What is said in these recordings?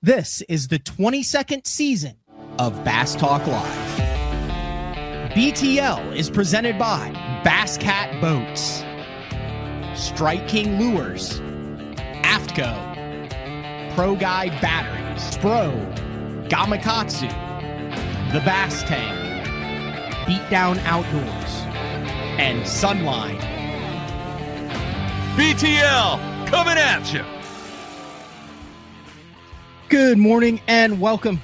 This is the 22nd season of Bass Talk Live. BTL is presented by Bass Cat Boats, Strike King Lures, AFTCO, Pro Guide Batteries, Spro, Gamakatsu, The Bass Tank, Beatdown Outdoors, and Sunline. BTL coming at you. Good morning and welcome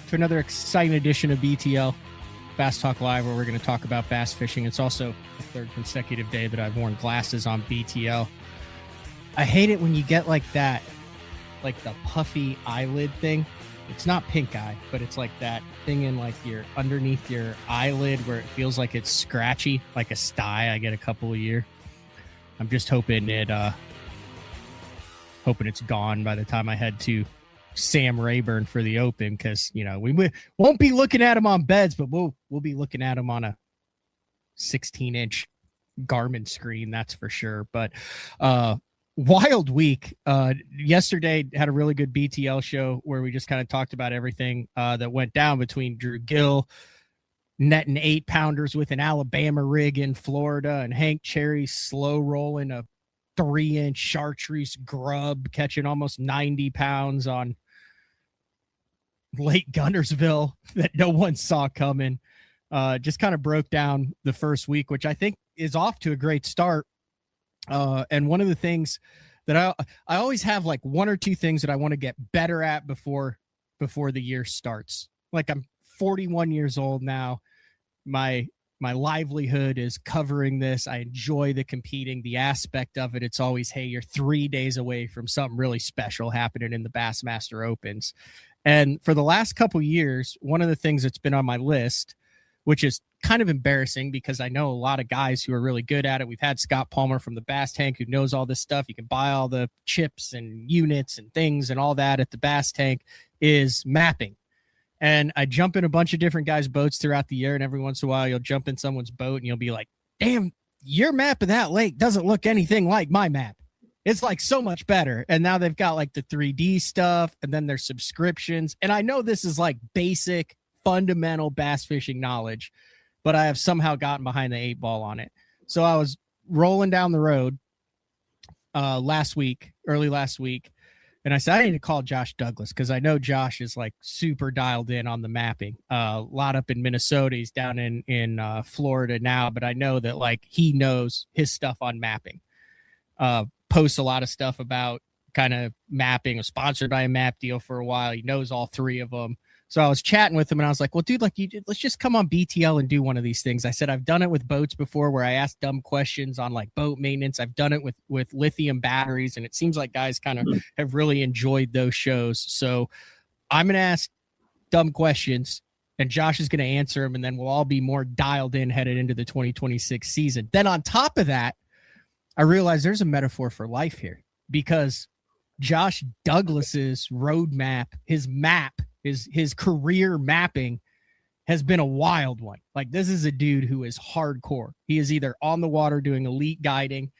to another exciting edition of BTL Bass Talk Live, where we're going to talk about bass fishing. It's also the third consecutive day that I've worn glasses on BTL. I hate it when you get like that, like the puffy eyelid thing. It's not pink eye, but it's like that thing in like your underneath your eyelid where it feels like it's scratchy, like a sty I get a couple a year. I'm just hoping it's gone by the time I head to Sam Rayburn for the Open, because we won't be looking at him on beds, but we'll be looking at him on a 16-inch Garmin screen, that's for sure. But wild week. Yesterday had a really good BTL show where we just kind of talked about everything that went down between Drew Gill netting 8-pounders with an Alabama rig in Florida, and Hank Cherry slow rolling a 3-inch chartreuse grub, catching almost 90 pounds on Lake Guntersville that no one saw coming. Just kind of broke down the first week, which I think is off to a great start. And one of the things that I always have, like one or two things that I want to get better at before the year starts. Like, I'm 41 years old now. My livelihood is covering this. I enjoy the competing, the aspect of it. It's always, hey, you're 3 days away from something really special happening in the Bassmaster Opens. And for the last couple years, one of the things that's been on my list, which is kind of embarrassing because I know a lot of guys who are really good at it. We've had Scott Palmer from the Bass Tank who knows all this stuff. You can buy all the chips and units and things and all that at the Bass Tank, is mapping. And I jump in a bunch of different guys' boats throughout the year, and every once in a while you'll jump in someone's boat and you'll be like, damn, your map of that lake doesn't look anything like my map. It's like so much better. And now they've got like the 3D stuff, and then there's subscriptions. And I know this is like basic, fundamental bass fishing knowledge, but I have somehow gotten behind the 8-ball on it. So I was rolling down the road early last week, and I said, I need to call Josh Douglas, because I know Josh is like super dialed in on the mapping. A lot up in Minnesota. He's down in Florida now, but I know that like he knows his stuff on mapping. Posts a lot of stuff about kind of mapping. Was sponsored by a map deal for a while. He knows all three of them. So I was chatting with him, and I was like, well, dude, let's just come on BTL and do one of these things. I said, I've done it with boats before where I ask dumb questions on like boat maintenance. I've done it with lithium batteries, and it seems like guys kind of have really enjoyed those shows. So I'm going to ask dumb questions, and Josh is going to answer them, and then we'll all be more dialed in headed into the 2026 season. Then on top of that, I realized there's a metaphor for life here, because Josh Douglas's roadmap, his map, his career mapping has been a wild one. Like, this is a dude who is hardcore. He is either on the water doing elite guiding.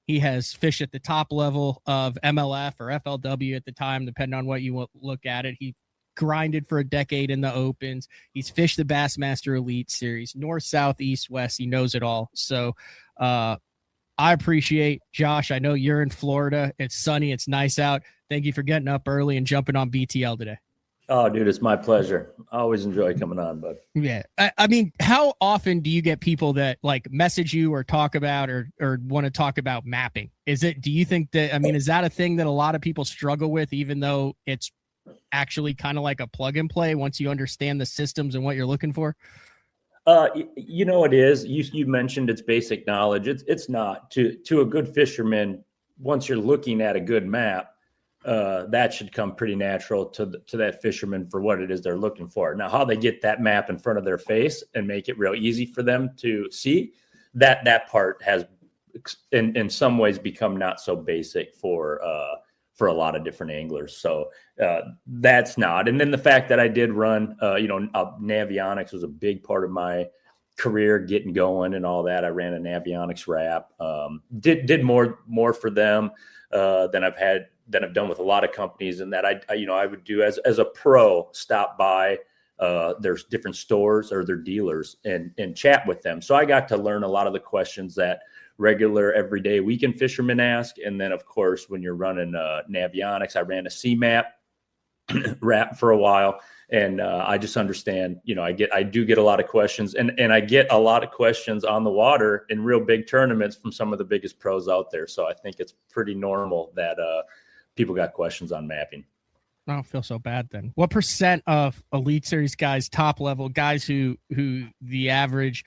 He has fished at the top level of MLF or FLW at the time, depending on what you look at it. He grinded for a decade in the Opens. He's fished the Bassmaster Elite Series, north, south, east, west. He knows it all. So I appreciate, Josh, I know you're in Florida. It's sunny. It's nice out. Thank you for getting up early and jumping on BTL today. Oh, dude, it's my pleasure. I always enjoy coming on, bud. Yeah. I mean, how often do you get people that like message you or talk about or want to talk about mapping? Do you think that, I mean, is that a thing that a lot of people struggle with, even though it's actually kind of like a plug and play once you understand the systems and what you're looking for? It is. You mentioned it's basic knowledge. It's not. To a good fisherman, once you're looking at a good map, that should come pretty natural to that fisherman for what it is they're looking for. Now, how they get that map in front of their face and make it real easy for them to see, that part has in some ways become not so basic for a lot of different anglers. So that's not. And then the fact that I did run, Navionics was a big part of my career getting going and all that. I ran a Navionics wrap, did more for them than I've had I've done with a lot of companies, and that I would do as a pro, stop by there's different stores or their dealers and chat with them. So I got to learn a lot of the questions that regular everyday weekend fishermen ask. And then, of course, when you're running Navionics, I ran a CMAP wrap for a while, and I just understand, I do get a lot of questions, and I get a lot of questions on the water in real big tournaments from some of the biggest pros out there. So I think it's pretty normal that people got questions on mapping. I don't feel so bad then. What percent of Elite Series guys, top level guys who the average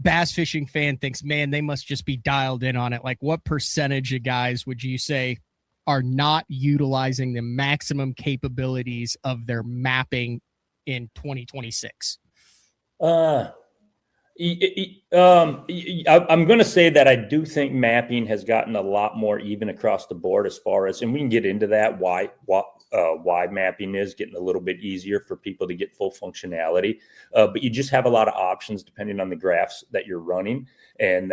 bass fishing fan thinks, man, they must just be dialed in on it? Like, what percentage of guys would you say are not utilizing the maximum capabilities of their mapping in 2026? I'm going to say that I do think mapping has gotten a lot more even across the board as far as, and we can get into that, why mapping is getting a little bit easier for people to get full functionality. But you just have a lot of options depending on the graphs that you're running and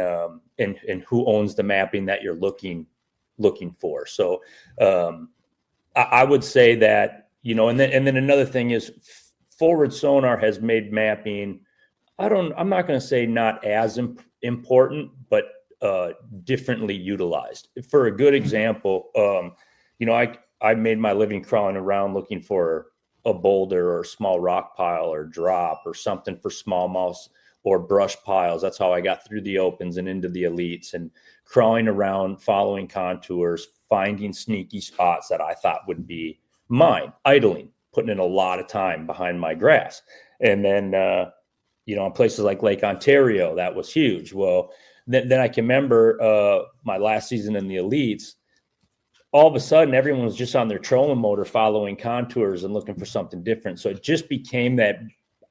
who owns the mapping that you're looking for. So I would say that, and then another thing is forward sonar has made mapping, I'm not going to say not as important, but differently utilized. For a good example, I made my living crawling around looking for a boulder or a small rock pile or drop or something for smallmouths or brush piles. That's how I got through the opens and into the elites, and crawling around, following contours, finding sneaky spots that I thought would be mine, idling, putting in a lot of time behind my grass. And then, in places like Lake Ontario, that was huge. Well, then I can remember my last season in the elites, all of a sudden everyone was just on their trolling motor following contours and looking for something different. So it just became that,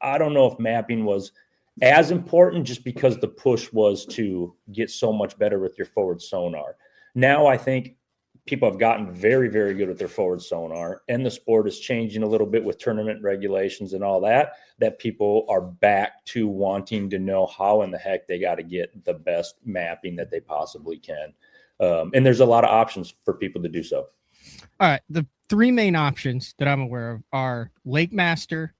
I don't know if mapping was as important just because the push was to get so much better with your forward sonar. Now I think people have gotten very, very good with their forward sonar, and the sport is changing a little bit with tournament regulations and all that people are back to wanting to know how in the heck they got to get the best mapping that they possibly can. And there's a lot of options for people to do so. All right. The three main options that I'm aware of are Lake Master,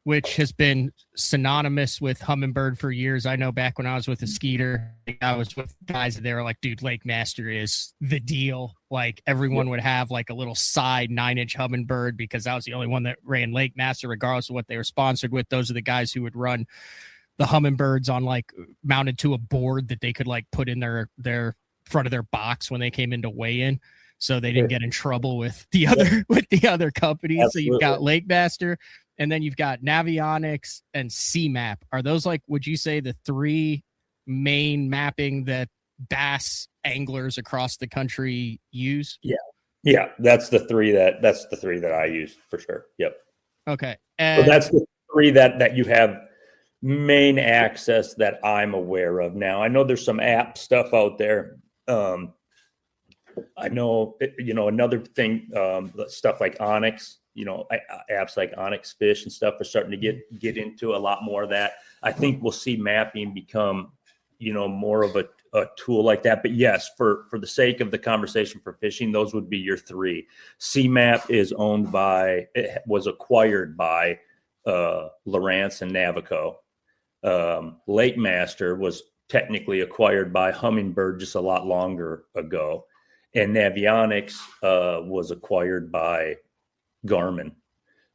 which has been synonymous with Humminbird for years. I know back when I was with a Skeeter, I was with guys that they were like, dude, Lake Master is the deal. Like everyone would have like a little side 9-inch Humminbird because I was the only one that ran Lake Master, regardless of what they were sponsored with. Those are the guys who would run the Humminbirds on like mounted to a board that they could like put in their front of their box when they came into weigh-in, so they didn't get in trouble with the other companies. Absolutely. So you've got Lake Master, and then you've got Navionics and CMAP. Are those, like, would you say, the three main mapping that bass anglers across the country use? Yeah, that's the three that I use for sure. Yep. Okay. And so that's the three that you have main access that I'm aware of. Now I know there's some app stuff out there. I know, another thing, stuff like Onyx, apps like Onyx Fish and stuff are starting to get into a lot more of that. I think we'll see mapping become, more of a tool like that. But yes, for the sake of the conversation for fishing, those would be your three. CMAP was acquired by Lowrance and Navico. Lake Master was technically acquired by Humminbird just a lot longer ago, and Navionics was acquired by Garmin.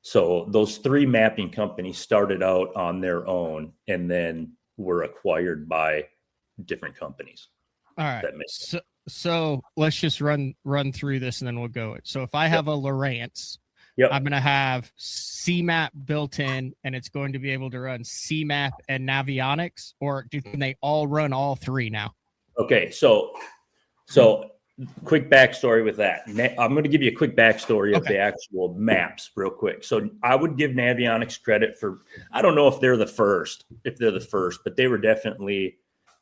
So those three mapping companies started out on their own and then were acquired by different companies. All right. So let's just run through this and then we'll go it. So if I have a Lowrance, I'm going to have CMAP built in, and it's going to be able to run CMAP and Navionics, or can they all run all three now? Okay, so quick backstory with that. I'm going to give you a quick backstory of the actual maps real quick. So I would give Navionics credit for, I don't know if they're the first, but they were definitely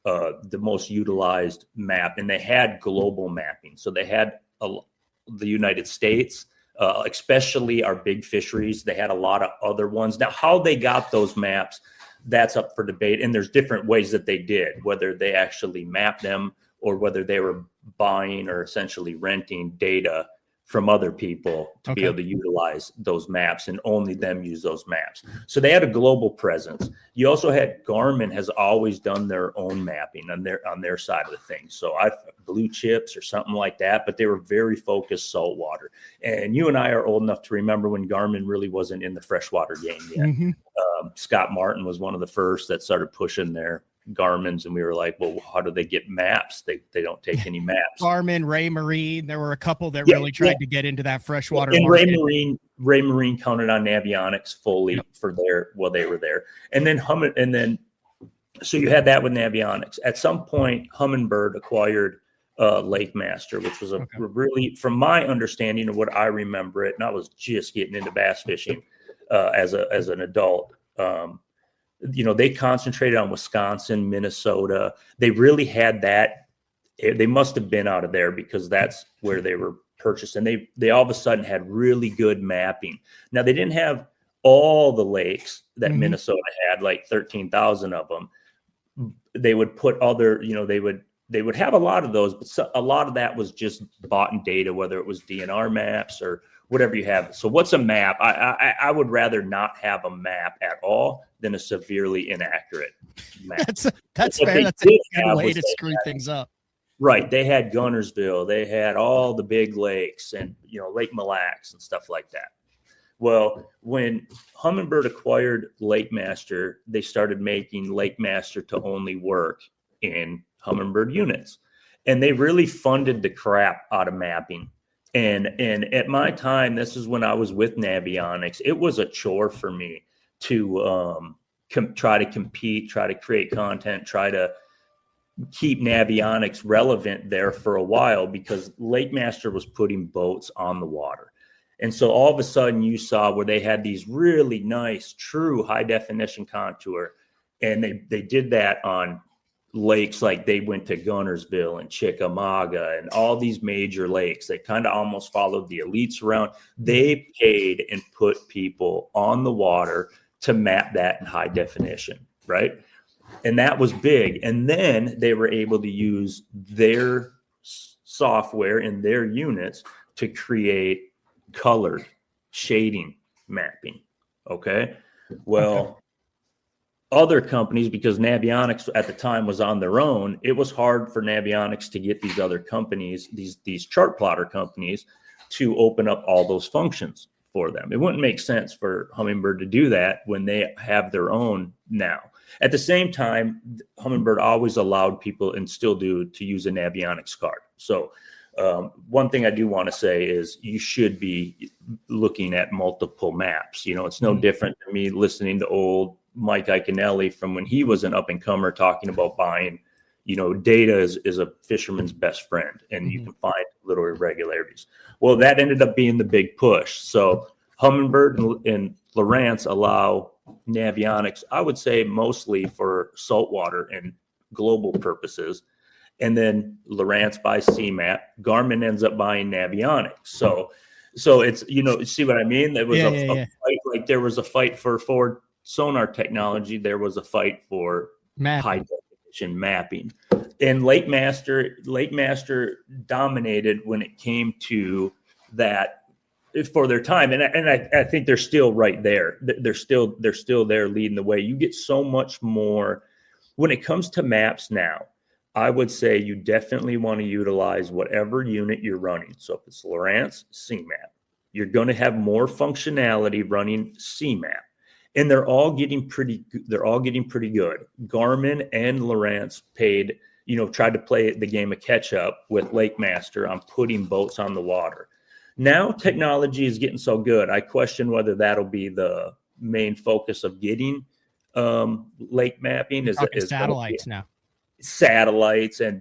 the most utilized map, and they had global mapping. So they had the United States, especially our big fisheries. They had a lot of other ones. Now, how they got those maps, that's up for debate. And there's different ways that they did, whether they actually mapped them or whether they were buying or essentially renting data from other people to be able to utilize those maps, and only them use those maps. So they had a global presence. You also had Garmin has always done their own mapping on their side of the thing. So Blue Chips or something like that, but they were very focused saltwater. And you and I are old enough to remember when Garmin really wasn't in the freshwater game yet. Mm-hmm. Scott Martin was one of the first that started pushing their Garmin's, and we were like, well, how do they get maps? They don't take any maps. Garmin, Ray Marine, there were a couple that really tried to get into that freshwater market. Ray Marine counted on Navionics fully for they were there. And then so you had that with Navionics. At some point, Humminbird acquired Lake Master, which was a really, from my understanding of what I remember it, and I was just getting into bass fishing as an adult. They concentrated on Wisconsin, Minnesota. They really had that. They must have been out of there because that's where they were purchased. And they all of a sudden had really good mapping. Now, they didn't have all the lakes that Minnesota had, like 13,000 of them. They would put other, they would have a lot of those, but a lot of that was just bought in data, whether it was DNR maps or whatever you have. So what's a map? I would rather not have a map at all than a severely inaccurate map. That's fair. That's a good way to screw things up. Right. They had Gunnersville. They had all the big lakes and, Lake Mille Lacs and stuff like that. Well, when Humminbird acquired Lake Master, they started making Lake Master to only work in Humminbird units. And they really funded the crap out of mapping. And at my time, this is when I was with Navionics, it was a chore for me to try to compete, try to create content, try to keep Navionics relevant there for a while, because Lake Master was putting boats on the water. And so all of a sudden you saw where they had these really nice, true high definition contour. And they did that on lakes, like they went to Gunnersville and Chickamauga and all these major lakes. They kind of almost followed the elites around. They paid and put people on the water to map that in high definition, right? And that was big. And then they were able to use their software in their units to create colored shading mapping. Okay. Well, other companies, because Navionics at the time was on their own, it was hard for Navionics to get these other companies, these chart plotter companies, to open up all those functions for them. It wouldn't make sense for Humminbird to do that when they have their own now. At the same time, Humminbird always allowed people, and still do, to use a Navionics card. So one thing I do want to say is you should be looking at multiple maps. It's no different than me listening to old Mike Iaconelli from when he was an up and comer talking about buying, data is a fisherman's best friend, and you can find little irregularities. Well, that ended up being the big push. So Humminbird and Lowrance allow Navionics, I would say mostly for saltwater and global purposes. And then Lowrance buys CMAP. Garmin ends up buying Navionics. So it's, see what I mean? There was a fight, like there was a fight for forward sonar technology. There was a fight for high definition mapping. And Lake Master dominated when it came to that for their time. And I think they're still right there. They're still there leading the way. You get so much more when it comes to maps now. I would say you definitely want to utilize whatever unit you're running. So if it's Lowrance, CMAP, you're going to have more functionality running CMAP, and they're all getting pretty good. Garmin and Lowrance tried to play the game of catch up with Lake Master on putting boats on the water. Now technology is getting so good, I question whether that'll be the main focus of getting lake mapping. Is satellites now. Satellites and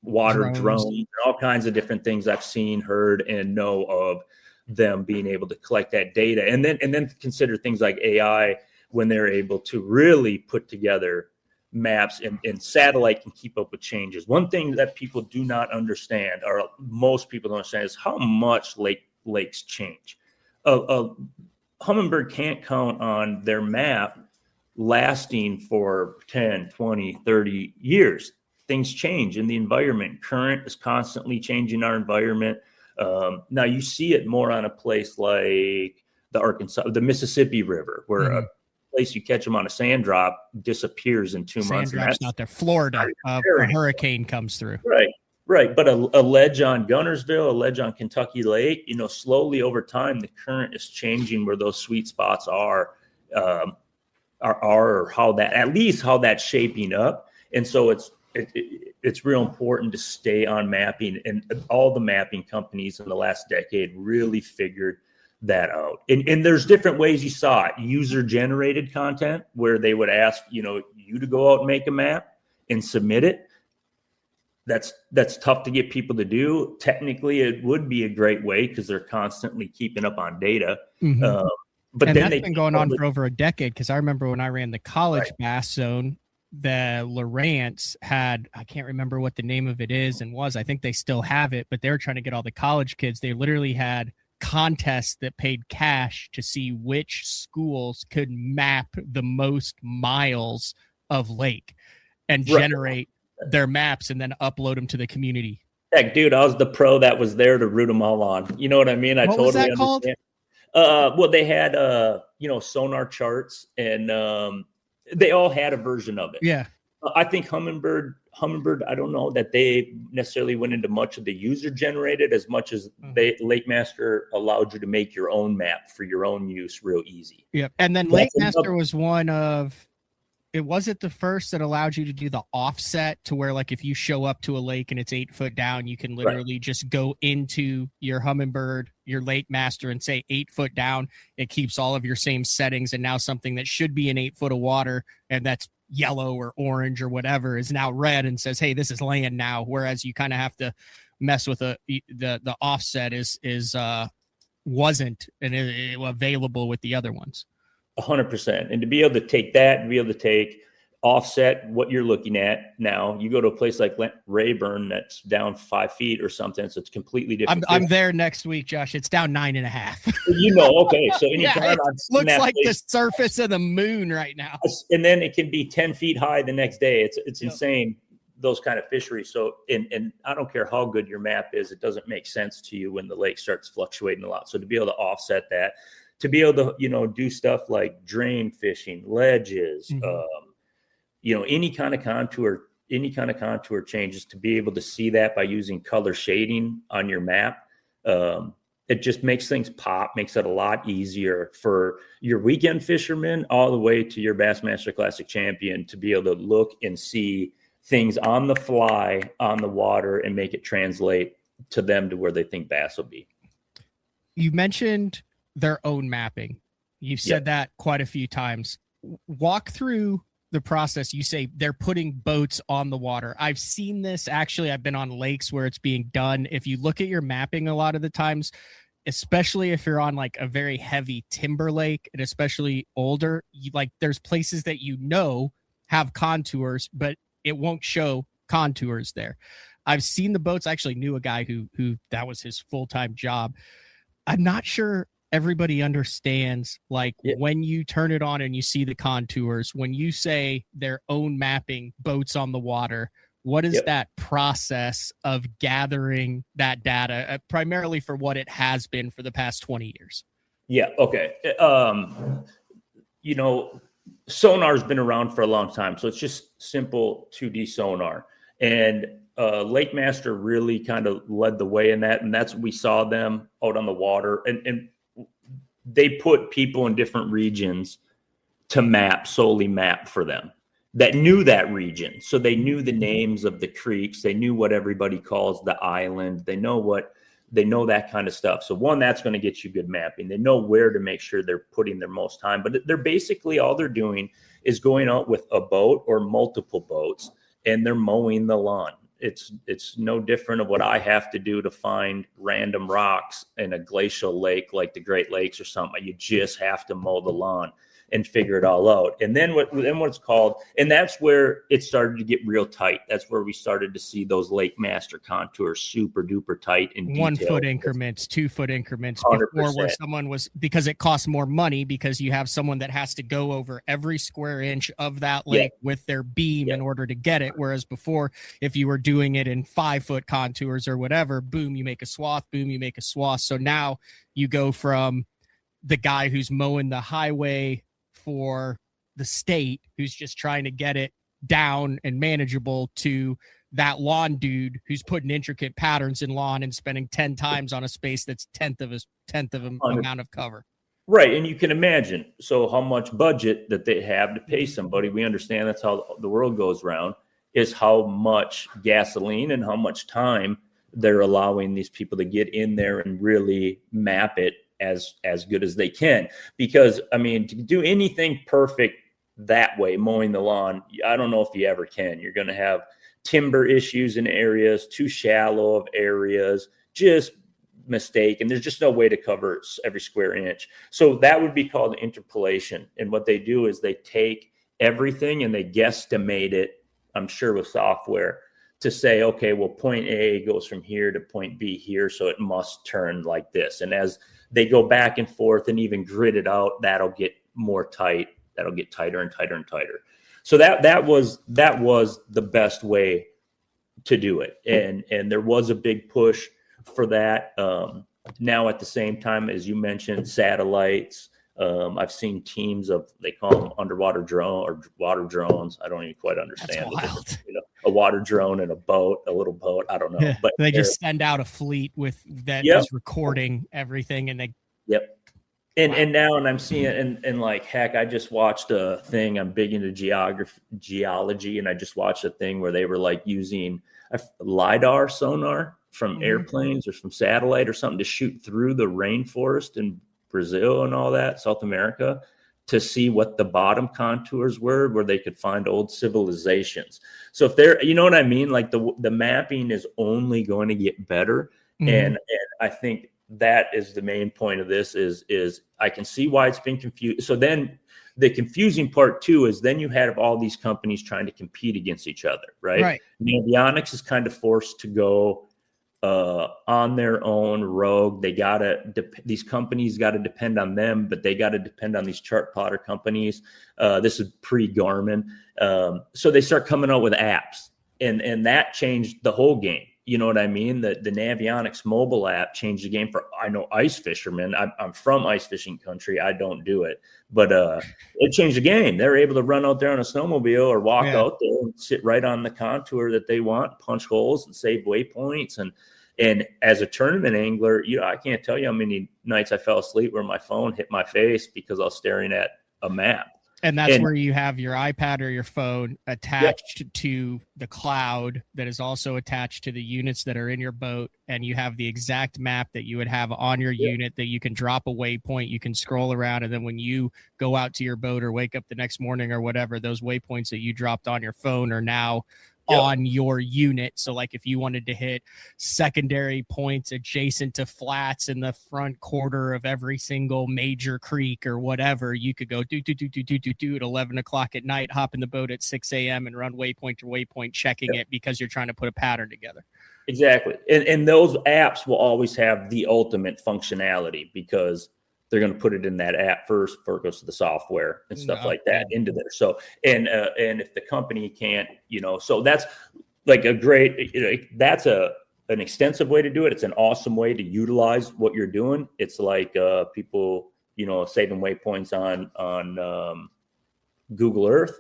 water drones and all kinds of different things I've seen, heard, and know of them being able to collect that data, and then consider things like AI when they're able to really put together maps, and satellite can keep up with changes. One thing that people do not understand, or most people don't understand, is how much lakes change. Humminbird can't count on their map lasting for 10, 20, 30 years. Things change in the environment. Current is constantly changing our environment. Now you see it more on a place like the Mississippi River, where a place you catch them on a sand drop disappears in 2 months. Sand drop's not there. Florida, a hurricane comes through. Right. But a ledge on Gunnersville, a ledge on Kentucky Lake, slowly over time, the current is changing where those sweet spots are how that's shaping up. And so it's real important to stay on mapping, and all the mapping companies in the last decade really figured that out. And there's different ways you saw it. User generated content, where they would ask, you to go out and make a map and submit it. That's tough to get people to do. Technically, it would be a great way because they're constantly keeping up on data. But then that's been going on for over a decade, because I remember when I ran the college bass zone, the Lawrence had, I can't remember what the name of it is and was. I think they still have it, but they were trying to get all the college kids. They literally had contests that paid cash to see which schools could map the most miles of lake and generate their maps and then upload them to the community. Heck, dude, I was the pro that was there to root them all on. You know what I mean? What was that called? Well, they had sonar charts, and they all had a version of it. Yeah. I think Humminbird, I don't know that they necessarily went into much of the user generated as much as Lake Master allowed you to make your own map for your own use real easy. Yep. And then Lake Master was one of, it wasn't the first that allowed you to do the offset to where, like, if you show up to a lake and it's 8 foot down, you can literally just go into your Humminbird, your Lake Master, and say 8 foot down. It keeps all of your same settings. And now something that should be in 8 foot of water, and that's yellow or orange or whatever, is now red and says, hey, this is land now. Whereas you kind of have to mess with the offset wasn't available with the other ones. 100%. And to be able to take that and be able to take offset what you're looking at now, you go to a place like Rayburn that's down 5 feet or something, so it's completely different. I'm there next week, Josh. It's down 9.5. Okay. So anytime it looks like the surface of the moon right now. And then it can be 10 feet high the next day. It's insane, those kind of fisheries. So and I don't care how good your map is, it doesn't make sense to you when the lake starts fluctuating a lot. So to be able to offset that, to be able to, do stuff like drain fishing, ledges, any kind of contour changes, to be able to see that by using color shading on your map. It just makes things pop, makes it a lot easier for your weekend fishermen all the way to your Bassmaster Classic champion to be able to look and see things on the fly on the water and make it translate to them to where they think bass will be. You mentioned their own mapping. You've said that quite a few times. Walk through the process. You say they're putting boats on the water. I've seen this. Actually, I've been on lakes where it's being done. If you look at your mapping a lot of the times, especially if you're on like a very heavy timber lake, and especially older, there's places that have contours, but it won't show contours there. I've seen the boats. I actually knew a guy who that was his full-time job. I'm not sure everybody understands, when you turn it on and you see the contours, when you say their own mapping, boats on the water, what is that process of gathering that data, primarily for what it has been for the past 20 years? Yeah. Okay. Sonar's been around for a long time, so it's just simple 2D sonar. And Lake Master really kind of led the way in that. And that's, we saw them out on the water, and they put people in different regions to solely map for them that knew that region. So they knew the names of the creeks. They knew what everybody calls the island. They know that kind of stuff. So one, that's going to get you good mapping. They know where to make sure they're putting their most time, but they're basically, all they're doing is going out with a boat or multiple boats, and they're mowing the lawn. It's no different of what I have to do to find random rocks in a glacial lake like the Great Lakes or something. You just have to mow the lawn. and figure it all out. And then what's called, and that's where it started to get real tight. That's where we started to see those Lake Master contours super duper tight and 1 foot increments, 2 foot increments 100%. Before, where someone was, because it costs more money because you have someone that has to go over every square inch of that lake with their beam in order to get it. Whereas before, if you were doing it in 5 foot contours or whatever, boom, you make a swath, boom, you make a swath. So now you go from the guy who's mowing the highway for the state, who's just trying to get it down and manageable, to that lawn dude who's putting intricate patterns in lawn and spending 10 times on a space that's tenth of an amount of cover. Right. And you can imagine, so how much budget that they have to pay somebody. We understand that's how the world goes around, is how much gasoline and how much time they're allowing these people to get in there and really map it as good as they can. Because, I mean, to do anything perfect that way, mowing the lawn, I don't know if you ever can. You're going to have timber issues in areas, too shallow of areas, just mistake. And there's just no way to cover every square inch. So that would be called interpolation. And what they do is they take everything and they guesstimate it, I'm sure with software, to say, okay, well, point A goes from here to point B here, so it must turn like this. And as they go back and forth and even grid it out, that'll get more tight. That'll get tighter and tighter and tighter. So that was the best way to do it. And there was a big push for that. Now at the same time, as you mentioned, satellites, I've seen teams of, they call them underwater drone or water drones. I don't even quite understand. That's wild. A water drone and a little boat. I don't know. Yeah, but they just send out a fleet with that is recording everything, and they. Yep. And now, and I'm seeing, and like, heck, I just watched a thing. I'm big into geology, and I just watched a thing where they were like using a LiDAR sonar from airplanes or from satellite or something to shoot through the rainforest in Brazil and all that, South America, to see what the bottom contours were, where they could find old civilizations. So if they're, you know what I mean? Like the mapping is only going to get better. And I think that is the main point of this is I can see why it's been confused. So then the confusing part too is then you have all these companies trying to compete against each other, right? Right. Navionics is kind of forced to go on their own rogue. They these companies got to depend on them, but they got to depend on these chart plotter companies. This is pre-Garmin. So they start coming out with apps, and that changed the whole game. You know what I mean? The Navionics mobile app changed the game for, I know, ice fishermen. I'm from ice fishing country. I don't do it, but it changed the game. They're able to run out there on a snowmobile or walk out there and sit right on the contour that they want, punch holes and save waypoints. And as a tournament angler, I can't tell you how many nights I fell asleep where my phone hit my face because I was staring at a map. And that's where you have your iPad or your phone attached to the cloud that is also attached to the units that are in your boat. And you have the exact map that you would have on your unit that you can drop a waypoint, you can scroll around. And then when you go out to your boat or wake up the next morning or whatever, those waypoints that you dropped on your phone are now on your unit. So like if you wanted to hit secondary points adjacent to flats in the front quarter of every single major creek or whatever, you could go do at 11 o'clock at night, hop in the boat at 6 a.m. and run waypoint to waypoint, checking it because you're trying to put a pattern together. Exactly. And those apps will always have the ultimate functionality because they're going to put it in that app first before it goes to the software and stuff like that into there. So, and if the company can't, so that's like a great, that's an extensive way to do it. It's an awesome way to utilize what you're doing. It's like people, saving waypoints on Google Earth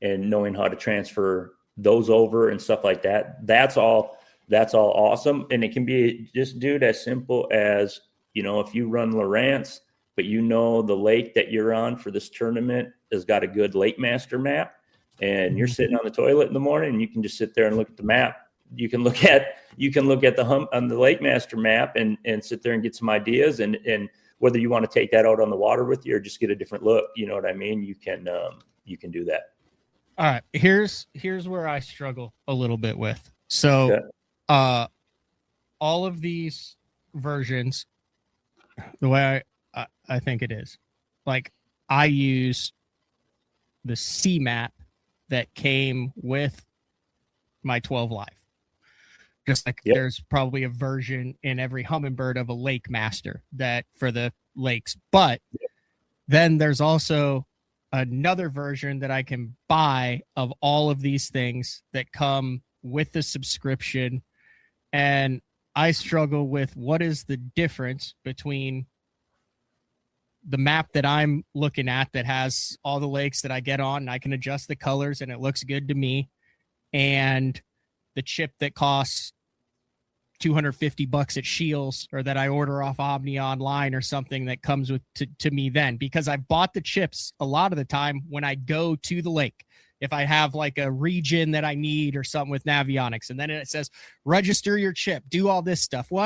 and knowing how to transfer those over and stuff like that. That's all awesome. And it can be just, dude, as simple as, if you run Lowrance, but the lake that you're on for this tournament has got a good Lake Master map, and you're sitting on the toilet in the morning and you can just sit there and look at the map. You can look at the hump on the Lake Master map and sit there and get some ideas, and whether you want to take that out on the water with you or just get a different look, you know what I mean? You can do that. All right. Here's where I struggle a little bit with. So, all of these versions, the way I think it is, like, I use the C map that came with my 12 Live. Just like there's probably a version in every Humminbird of a Lake Master that for the lakes. But then there's also another version that I can buy of all of these things that come with the subscription. And I struggle with what is the difference between the map that I'm looking at that has all the lakes that I get on and I can adjust the colors and it looks good to me, and the chip that costs $250 at Shields or that I order off Omni online or something that comes with to me then, because I've bought the chips a lot of the time when I go to the lake. If I have like a region that I need or something with Navionics, and then it says, register your chip, do all this stuff. Well,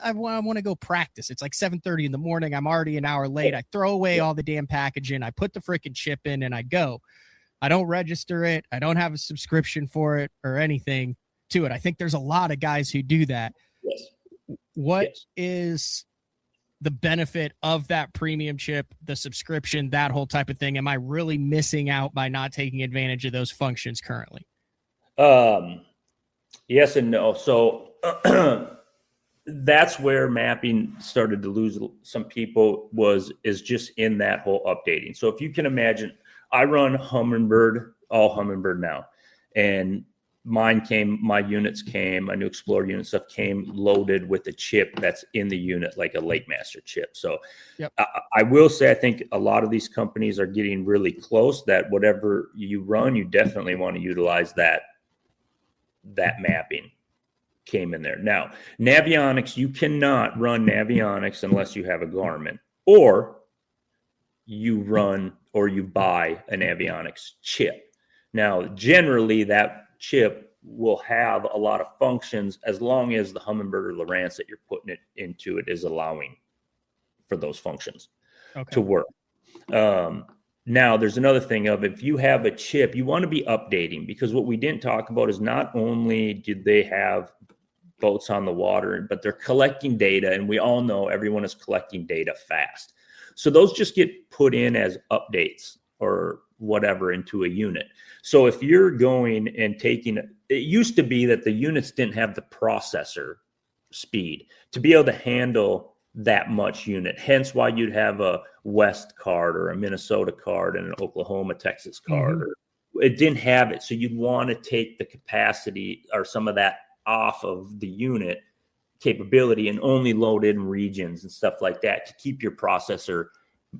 I want to go practice. It's like 7:30 in the morning. I'm already an hour late. I throw away all the damn packaging. I put the freaking chip in and I go. I don't register it. I don't have a subscription for it or anything to it. I think there's a lot of guys who do that. Yes. What is the benefit of that premium chip, the subscription, that whole type of thing? Am I really missing out by not taking advantage of those functions currently? Yes and no. So that's where mapping started to lose some people, is just in that whole updating. So if you can imagine, I run all Humminbird now, and my units came, my new Explorer unit stuff came loaded with a chip that's in the unit, like a Lake Master chip. So I will say, I think a lot of these companies are getting really close that whatever you run, you definitely want to utilize that mapping came in there. Now, Navionics, you cannot run Navionics unless you have a Garmin, or you buy an Navionics chip. Now, generally that chip will have a lot of functions as long as the Humminbird or Lowrance that you're putting it into it is allowing for those functions to work. Now, there's another thing of, if you have a chip, you want to be updating, because what we didn't talk about is not only did they have boats on the water, but they're collecting data, and we all know everyone is collecting data fast. So those just get put in as updates or whatever into a unit. So if you're going and taking, it used to be that the units didn't have the processor speed to be able to handle that much unit. Hence why you'd have a West card or a Minnesota card and an Oklahoma, Texas card. Or it didn't have it. So you'd want to take the capacity or some of that off of the unit capability and only load in regions and stuff like that to keep your processor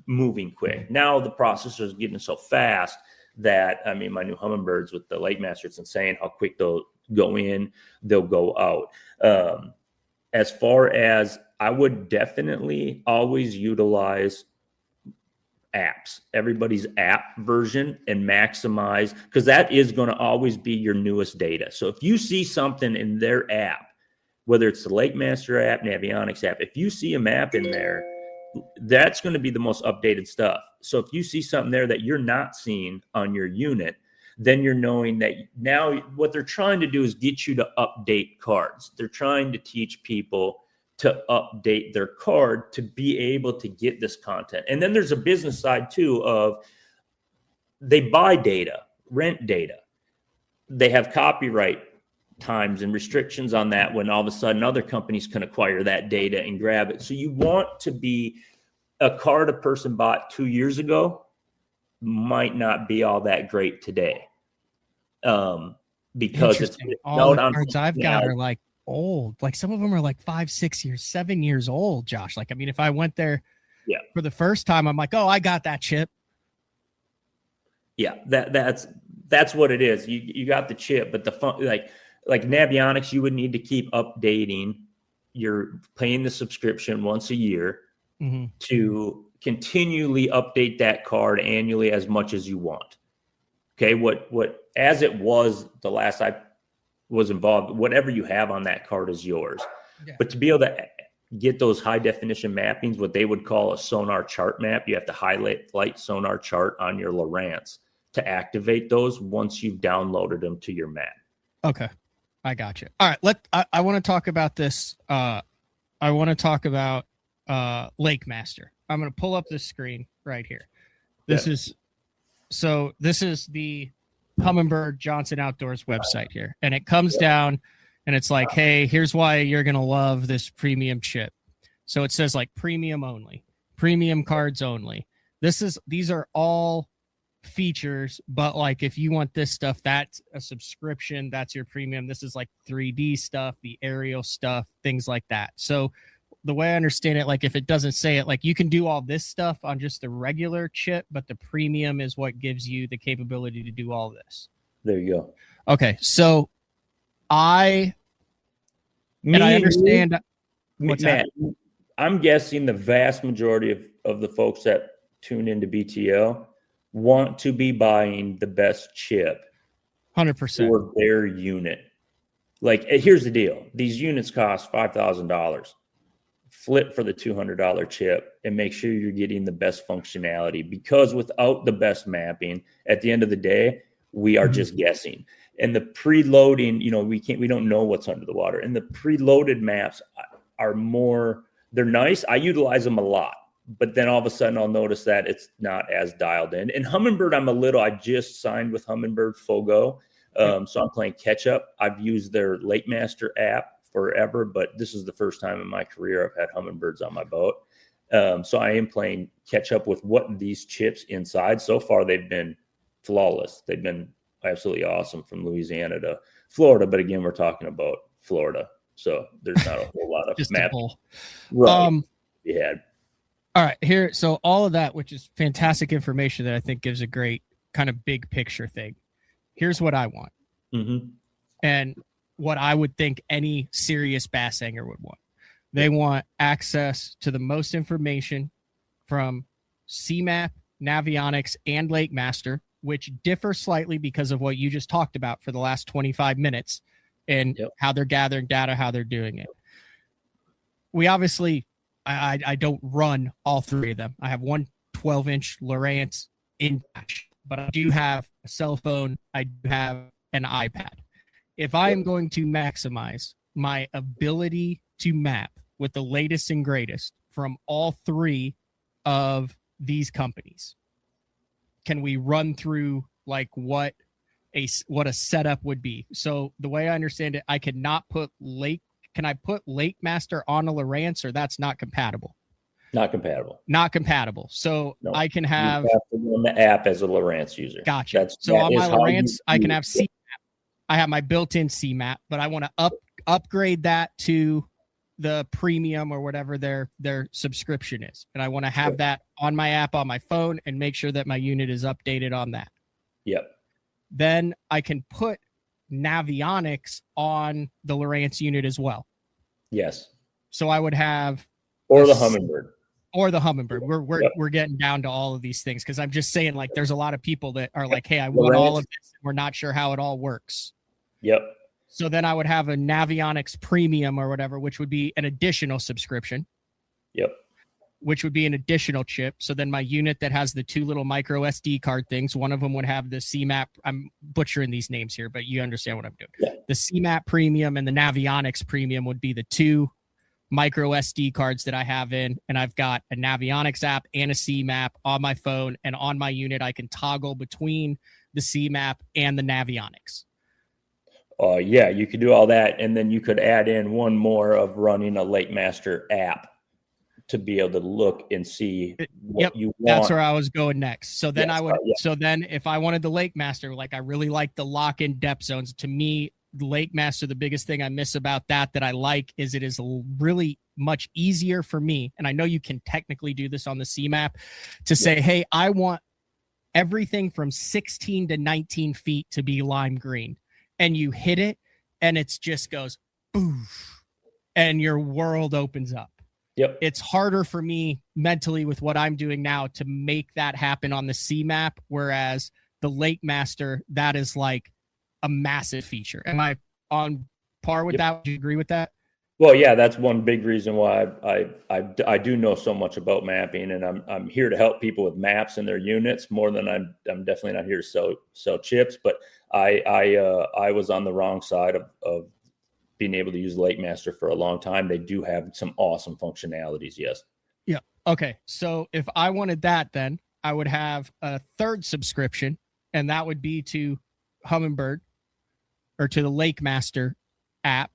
moving quick. Now the processor is getting so fast that, I mean, my new Humminbirds with the Lake Master, it's insane how quick they'll go in, they'll go out. As far as, I would definitely always utilize apps, everybody's app version, and maximize, because that is going to always be your newest data. So if you see something in their app, whether it's the Lake Master app, Navionics app, if you see a map in there, that's going to be the most updated stuff. So if you see something there that you're not seeing on your unit, then you're knowing that now what they're trying to do is get you to update cards. They're trying to teach people to update their card to be able to get this content. And then there's a business side too of, they buy data, rent data. They have copyright times and restrictions on that, when all of a sudden other companies can acquire that data and grab it. So you want to be, a card a person bought 2 years ago might not be all that great today. Because it's all the cards I've got are like old. Like some of them are like 5, 6 years, 7 years old, Josh. Like, I mean, if I went there for the first time, I'm like, oh, I got that chip. Yeah, that's what it is. You got the chip, but the fun, like Navionics, you would need to keep updating. You're paying the subscription once a year to continually update that card annually as much as you want. Okay, what as it was the last I was involved, whatever you have on that card is yours. Yeah. But to be able to get those high definition mappings, what they would call a sonar chart map, you have to highlight sonar chart on your Lowrance to activate those once you've downloaded them to your map. Okay. I got you. All right. I want to talk about this. I want to talk about Lake Master. I'm going to pull up this screen right here. This is the Humminbird Johnson Outdoors website here. And it comes down and it's like, hey, here's why you're going to love this premium chip. So it says like premium only, premium cards only. These are all features, but like if you want this stuff, that's a subscription, that's your premium. This is like 3D stuff, the aerial stuff, things like that. So the way I understand it, like if it doesn't say it, like you can do all this stuff on just the regular chip, but the premium is what gives you the capability to do all this. There you go. Okay, so I understand. What's Matt, I'm guessing the vast majority of the folks that tune into BTL want to be buying the best chip 100% for their unit. Like, here's the deal. These units cost $5,000. Flip for the $200 chip and make sure you're getting the best functionality, because without the best mapping, at the end of the day, we are just guessing. And the preloading, we don't know what's under the water. And the preloaded maps are they're nice. I utilize them a lot, but then all of a sudden I'll notice that it's not as dialed in. And Humminbird, I just signed with Humminbird Fogo. So I'm playing catch up. I've used their Lake Master app forever, but this is the first time in my career I've had Humminbirds on my boat. So I am playing catch up with what these chips inside. So far, they've been flawless. They've been absolutely awesome from Louisiana to Florida. But again, we're talking about Florida. So there's not a whole lot of mapping. Right. Yeah. All right, here. So all of that, which is fantastic information that I think gives a great kind of big picture thing. Here's what I want. Mm-hmm. And what I would think any serious bass angler would want. They want access to the most information from CMAP, Navionics, and Lake Master, which differ slightly because of what you just talked about for the last 25 minutes and how they're gathering data, how they're doing it. We obviously, I don't run all three of them. I have one 12-inch Lowrance in dash, but I do have a cell phone. I do have an iPad. If I am going to maximize my ability to map with the latest and greatest from all three of these companies, can we run through like what a setup would be? So the way I understand it, I cannot put can I put Lake Master on a Lowrance, or that's not compatible? Not compatible. So no, I can have to run the app as a Lowrance user. Gotcha. So on my Lowrance, I can have CMAP. I have my built-in CMAP, but I want to upgrade that to the premium or whatever their subscription is. And I want to have that on my app on my phone and make sure that my unit is updated on that. Yep. Then I can put Navionics on the Lowrance unit as well. Yes. So I would have the Humminbird. We're getting down to all of these things because I'm just saying, like, there's a lot of people that are like, hey, I want all of this. We're not sure how it all works. Yep. So then I would have a Navionics Premium or whatever, which would be an additional subscription. Yep. Which would be an additional chip. So then my unit that has the two little micro SD card things, one of them would have the CMAP. I'm butchering these names here, but you understand what I'm doing. Yeah. The CMAP Premium and the Navionics Premium would be the two micro SD cards that I have in, and I've got a Navionics app and a CMAP on my phone, and on my unit I can toggle between the CMAP and the Navionics. Yeah, you could do all that, and then you could add in one more of running a Lake Master app to be able to look and see what you want. That's where I was going next. So then So then if I wanted the Lake Master, like I really like the lock-in depth zones. To me, the Lake Master, the biggest thing I miss about that I like is it is really much easier for me. And I know you can technically do this on the CMAP to say, hey, I want everything from 16 to 19 feet to be lime green. And you hit it and it just goes boof, and your world opens up. Yep. It's harder for me mentally with what I'm doing now to make that happen on the CMAP, whereas the Lake Master, that is like a massive feature. Am I on par with that? Would you agree with that? Well, yeah, that's one big reason why I do know so much about mapping, and I'm here to help people with maps and their units more than I'm definitely not here to sell chips. But I was on the wrong side of being able to use Lake Master for a long time. They do have some awesome functionalities. Yes. Yeah. Okay. So if I wanted that, then I would have a third subscription, and that would be to Humminbird or to the Lake Master app.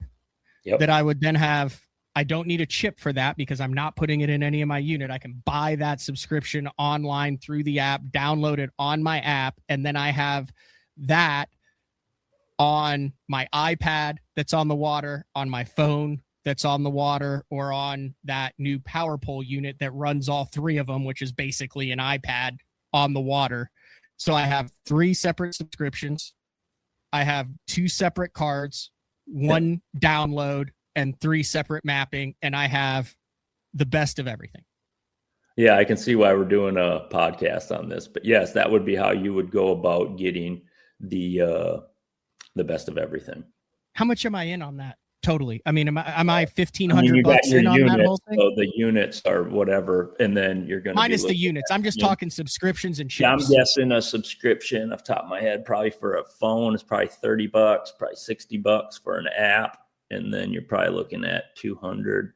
Yep. That I would then have. I don't need a chip for that because I'm not putting it in any of my unit. I can buy that subscription online through the app, download it on my app, and then I have that on my iPad that's on the water, on my phone that's on the water, or on that new power pole unit that runs all three of them, which is basically an iPad on the water. So I have 3 separate subscriptions. I have 2 separate cards, 1 download, and 3 separate mapping, and I have the best of everything. Yeah, I can see why we're doing a podcast on this, but yes, that would be how you would go about getting the best of everything. How much am I in on that? Totally. I mean, am I $1,500 in on that whole thing? So the units are whatever, and then you're going to minus the units. I'm just talking subscriptions and chips. Yeah, I'm guessing a subscription off the top of my head, probably for a phone is probably $30, probably $60 for an app. And then you're probably looking at $200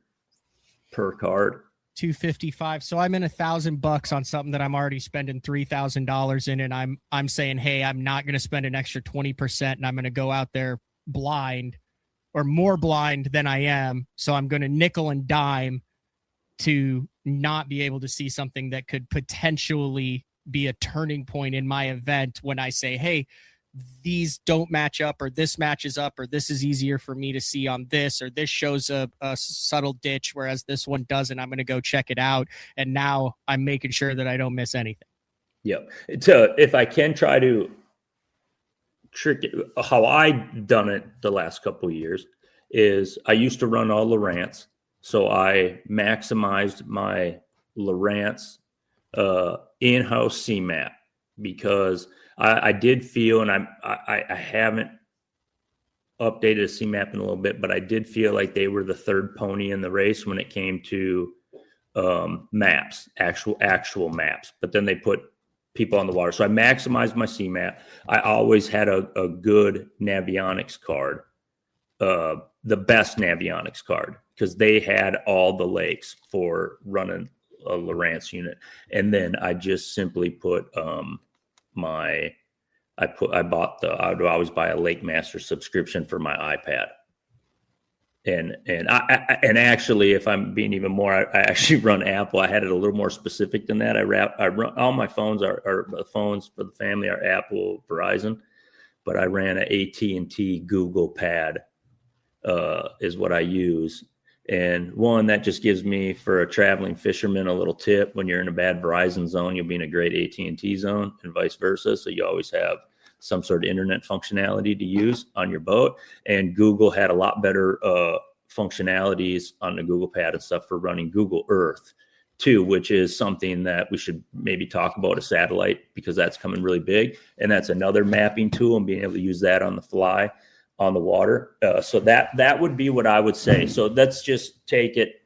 per card. $255. So I'm in $1,000 on something that I'm already spending $3,000 in, and I'm saying, hey, I'm not going to spend an extra 20%, and I'm going to go out there blind, or more blind than I am. So I'm going to nickel and dime to not be able to see something that could potentially be a turning point in my event when I say, hey, these don't match up, or this matches up, or this is easier for me to see on this, or this shows a subtle ditch, whereas this one doesn't. I'm going to go check it out. And now I'm making sure that I don't miss anything. Yep. If I can try to trick it, how I've done it the last couple of years is I used to run all Lowrance. So I maximized my Lowrance in-house CMAP, because I did feel, and I haven't updated a CMAP in a little bit, but I did feel like they were the third pony in the race when it came to maps, actual maps. But then they put people on the water. So I maximized my CMAP. I always had a good Navionics card, the best Navionics card, because they had all the lakes for running a Lowrance unit. And then I just simply put I would always buy a Lake Master subscription for my iPad. And actually, if I'm being even more, I actually run Apple. I had it a little more specific than that. I run all my phones are the phones for the family are Apple, Verizon, but I ran an AT&T Google Pad is what I use. And one, that just gives me, for a traveling fisherman, a little tip. When you're in a bad Verizon zone, you'll be in a great AT&T zone, and vice versa. So you always have some sort of internet functionality to use on your boat. And Google had a lot better functionalities on the Google Pad and stuff for running Google Earth too, which is something that we should maybe talk about, a satellite, because that's coming really big. And that's another mapping tool, and being able to use that on the fly on the water. So that would be what I would say. So let's just take it,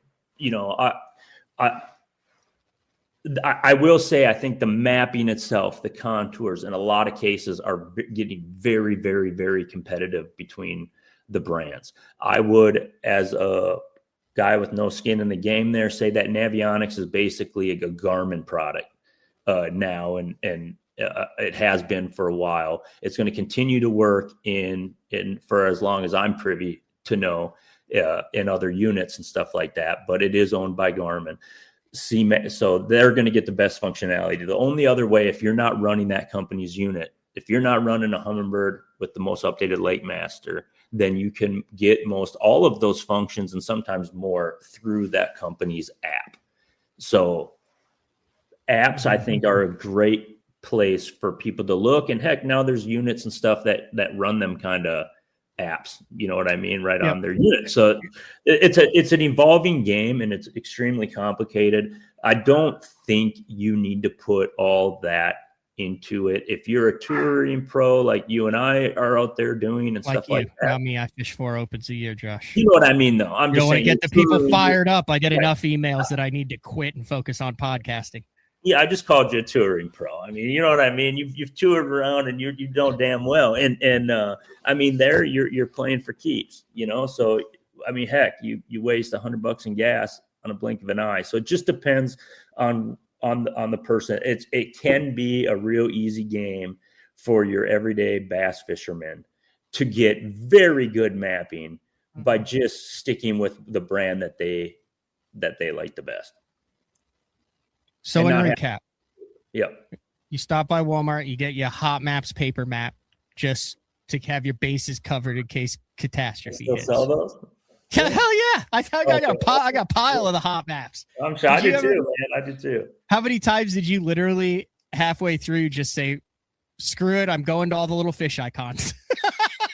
I will say, I think the mapping itself, the contours, in a lot of cases are getting very, very, very competitive between the brands. I would, as a guy with no skin in the game there, say that Navionics is basically a Garmin product now, and it has been for a while. It's going to continue to work in for as long as I'm privy to know, in other units and stuff like that. But it is owned by Garmin. So they're going to get the best functionality. The only other way, if you're not running that company's unit, if you're not running a Humminbird with the most updated Lake Master, then you can get all of those functions, and sometimes more, through that company's app. So apps, I think, are a great place for people to look. And heck, now there's units and stuff that run them kind of apps, you know what I mean, right on their unit. So it's an evolving game, and it's extremely complicated. I don't think you need to put all that into it. If you're a touring pro like you and I are out there doing and stuff like that. Me, I fish 4 opens a year, Josh. You know what I mean, though. I'm just saying, get the people fired up. I get enough emails that I need to quit and focus on podcasting. Yeah, I just called you a touring pro. I mean, you know what I mean? You've toured around, and you know damn well. And I mean, there you're playing for keeps, So I mean, heck, you waste $100 in gas on a blink of an eye. So it just depends on on the person. It can be a real easy game for your everyday bass fisherman to get very good mapping by just sticking with the brand that they like the best. So in recap, yep. You stop by Walmart, you get your Hot Maps paper map just to have your bases covered in case catastrophe hits. Sell those? Hell yeah! I got a pile of the Hot Maps. I'm sure I did too, man. I did too. How many times did you literally halfway through just say, "Screw it, I'm going to all the little fish icons"?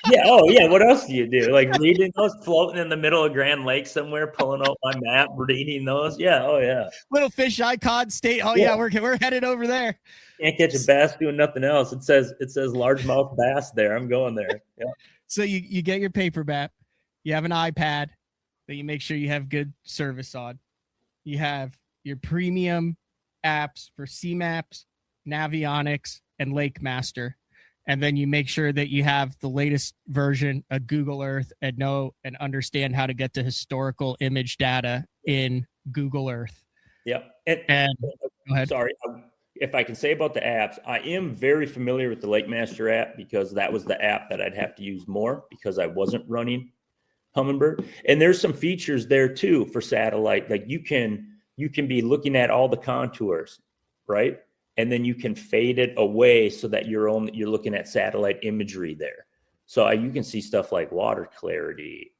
Yeah. Oh, yeah. What else do you do? Like reading those, floating in the middle of Grand Lake somewhere, pulling out my map, reading those. Yeah. Oh, yeah. Little fish icon state. Oh, yeah. We're headed over there. Can't catch a bass doing nothing else. It says largemouth bass there. I'm going there. Yeah. So you get your paper map. You have an iPad that you make sure you have good service on. You have your premium apps for CMAPS, Navionics, and Lake Master. And then you make sure that you have the latest version of Google Earth and know and understand how to get to historical image data in Google Earth. Yep. And go ahead. Sorry, if I can say about the apps, I am very familiar with the Lake Master app because that was the app that I'd have to use more because I wasn't running Humminbird. And there's some features there too for satellite. Like you can be looking at all the contours, right? And then you can fade it away so that you're looking at satellite imagery there. So you can see stuff like water clarity,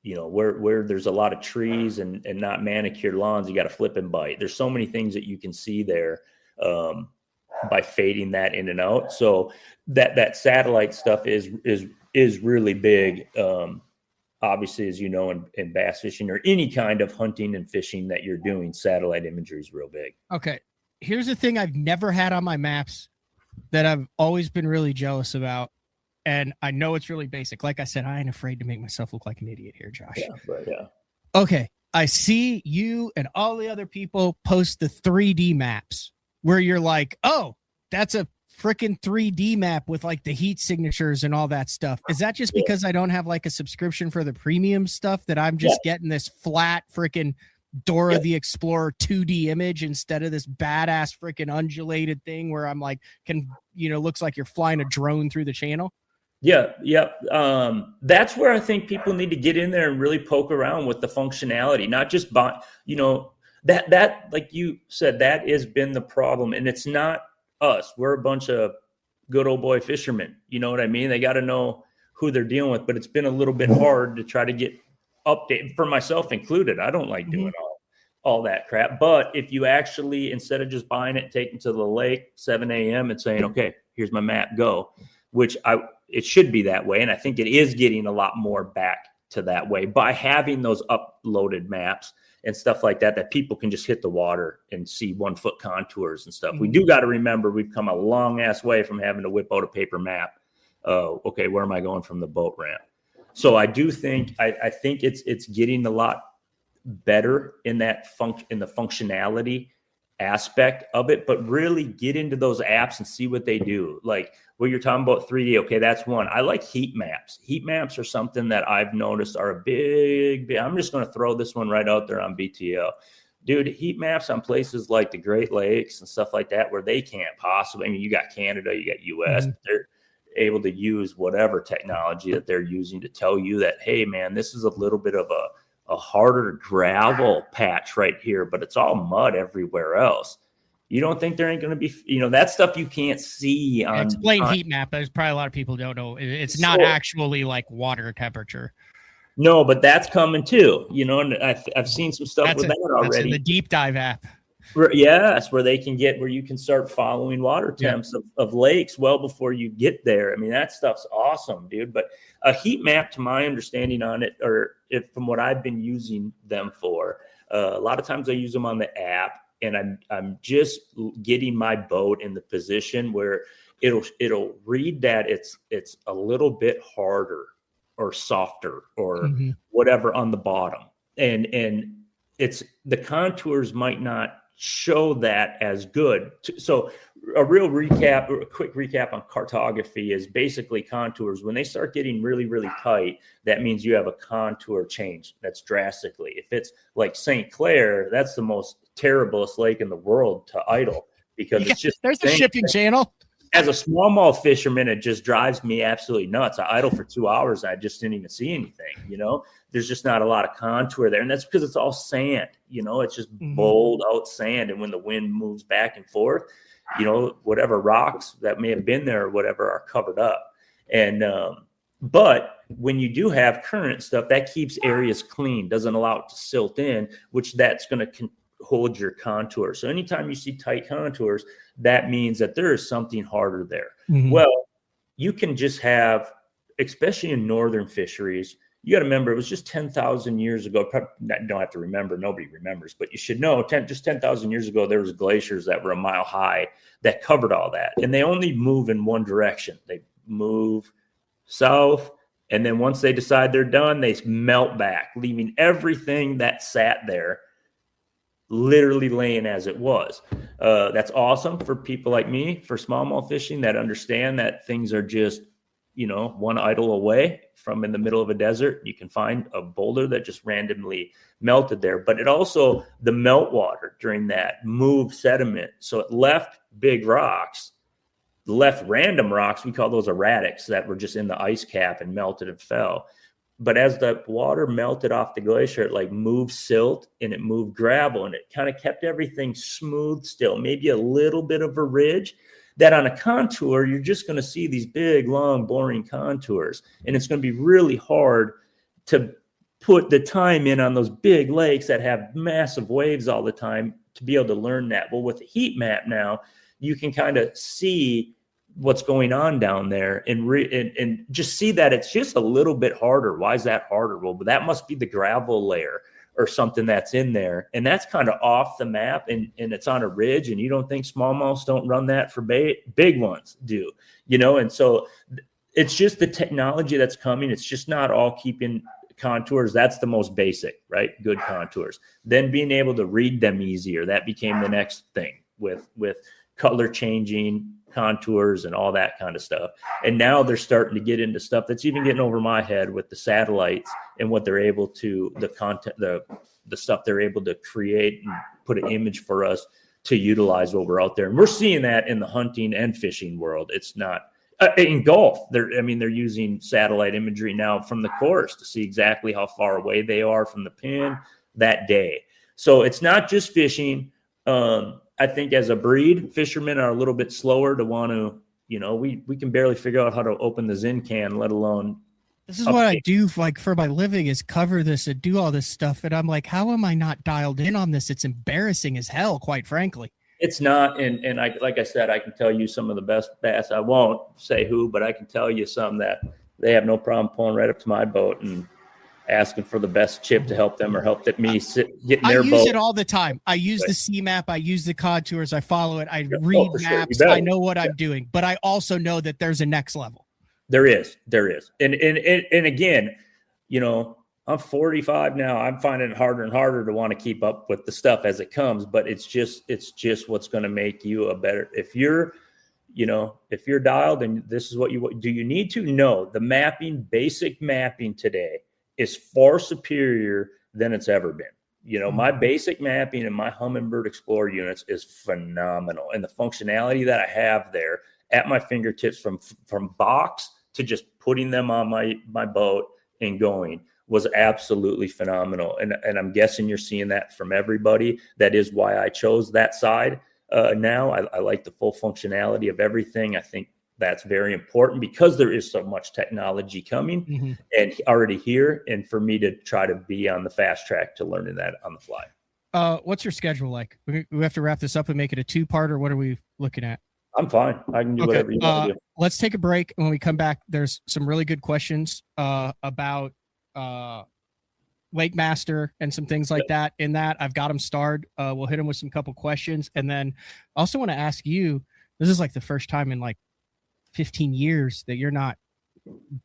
where there's a lot of trees and not manicured lawns, you got to flip and bite. There's so many things that you can see there by fading that in and out. So that satellite stuff is really big. Obviously, as you know, in bass fishing or any kind of hunting and fishing that you're doing, satellite imagery is real big. Okay. Here's the thing I've never had on my maps that I've always been really jealous about. And I know it's really basic. Like I said, I ain't afraid to make myself look like an idiot here, Josh. Yeah, right, yeah. Okay. I see you and all the other people post the 3D maps where you're like, oh, that's a freaking 3D map with like the heat signatures and all that stuff. Is that just because I don't have like a subscription for the premium stuff that I'm just getting this flat freaking Dora the Explorer 2D image instead of this badass freaking undulated thing where I'm like, looks like you're flying a drone through the channel? Yeah. That's where I think people need to get in there and really poke around with the functionality, not just that like you said, that has been the problem. And it's not us. We're a bunch of good old boy fishermen. You know what I mean? They got to know who they're dealing with, but it's been a little bit hard to try to get updated, for myself included. I don't like doing all that crap. But if you actually, instead of just buying it, taking to the lake 7 a.m. and saying, okay, here's my map, go, which it should be that way. And I think it is getting a lot more back to that way by having those uploaded maps and stuff like that people can just hit the water and see 1 foot contours and stuff. We do got to remember we've come a long ass way from having to whip out a paper map. Okay, where am I going from the boat ramp? So I do think I think it's getting a lot better in that in the functionality aspect of it, but really get into those apps and see what they do. Like what you're talking about 3D. Okay, that's one. I like heat maps. Heat maps are something that I've noticed are a big. I'm just going to throw this one right out there on BTO. Dude, heat maps on places like the Great Lakes and stuff like that where they can't possibly. I mean, you got Canada, you got US. They're able to use whatever technology that they're using to tell you that, hey, man, this is a little bit of a harder gravel patch right here, but it's all mud everywhere else. You don't think there ain't going to be, that stuff you can't see on. Explain heat map. There's probably a lot of people don't know. It's not actually like water temperature. No, but that's coming too, and I've seen some stuff with that already. That's in the deep dive app. Yes, where you can start following water temps of lakes well before you get there. I mean, that stuff's awesome, dude. But a heat map, to my understanding on it, from what I've been using them for, a lot of times I use them on the app, and I'm just getting my boat in the position where it'll read that it's a little bit harder or softer or whatever on the bottom, and it's the contours might not show that as good. So a quick recap on cartography is basically contours. When they start getting really, really tight, that means you have a contour change that's drastically. If it's like St. Clair, that's the most terriblest lake in the world to idle because it's just there's a shipping channel. As a smallmouth fisherman, it just drives me absolutely nuts. I idle for 2 hours. I just didn't even see anything, there's just not a lot of contour there. And that's because it's all sand, it's just bowled out sand. And when the wind moves back and forth, whatever rocks that may have been there or whatever are covered up. And, but when you do have current stuff, that keeps areas clean, doesn't allow it to silt in, which that's going to hold your contour. So anytime you see tight contours, that means that there is something harder there. Well, you can just have, especially in northern fisheries, you got to remember it was just 10,000 years ago. Probably, don't have to remember, nobody remembers, but you should know just 10,000 years ago, there was glaciers that were a mile high that covered all that. And they only move in one direction. They move south. And then once they decide they're done, they melt back, leaving everything that sat there literally laying as it was. That's awesome for people like me, for smallmouth fishing that understand that things are just, one idle away from in the middle of a desert. You can find a boulder that just randomly melted there. But it also, the meltwater during that moved sediment. So it left big rocks, left random rocks. We call those erratics that were just in the ice cap and melted and fell. But as the water melted off the glacier, it moved silt and it moved gravel, and it kind of kept everything smooth still, maybe a little bit of a ridge that on a contour, you're just going to see these big, long, boring contours. And it's going to be really hard to put the time in on those big lakes that have massive waves all the time to be able to learn that. Well, with the heat map now, you can kind of see what's going on down there and just see that it's just a little bit harder. Why is that harder? Well, that must be the gravel layer or something that's in there. And that's kind of off the map and it's on a ridge, and you don't think smallmouths don't run that for bait? Big ones do, and so it's just the technology that's coming. It's just not all keeping contours. That's the most basic, right? Good contours. Then being able to read them easier, that became the next thing with color changing contours and all that kind of stuff. And now they're starting to get into stuff that's even getting over my head with the satellites and what they're able to, the content, the stuff they're able to create and put an image for us to utilize while we're out there. And we're seeing that in the hunting and fishing world. It's not in golf. They're using satellite imagery now from the course to see exactly how far away they are from the pin that day. So it's not just fishing. I think as a breed, fishermen are a little bit slower to want to, we can barely figure out how to open the Zin can, let alone. This is what I do for my living, is cover this and do all this stuff. And I'm like, how am I not dialed in on this? It's embarrassing as hell, quite frankly. It's not. And like I said, I can tell you some of the best bass. I won't say who, but I can tell you some that they have no problem pulling right up to my boat and asking for the best chip to help them or help me get in their boat. I use it all the time. I use the C map. I use the contours. I follow it. I read maps. Sure. I know what I'm doing, but I also know that there's a next level. There is. And again, I'm 45 now. I'm finding it harder and harder to want to keep up with the stuff as it comes, but it's just what's going to make you a better, if you're dialed and this is what do you need to know. The basic mapping today is far superior than it's ever been. My basic mapping and my Humminbird Explorer units is phenomenal. And the functionality that I have there at my fingertips from box to just putting them on my boat and going was absolutely phenomenal. And I'm guessing you're seeing that from everybody. That is why I chose that side. Now I like the full functionality of everything. I think that's very important because there is so much technology coming and already here. And for me to try to be on the fast track to learning that on the fly. What's your schedule like? We have to wrap this up and make it a 2-parter. What are we looking at? I'm fine. I can do whatever you want to do. Let's take a break. When we come back, there's some really good questions about Lake Master and some things like that. In that, I've got them starred. We'll hit them with some couple questions. And then I also want to ask you, this is like the first time in 15 years that you're not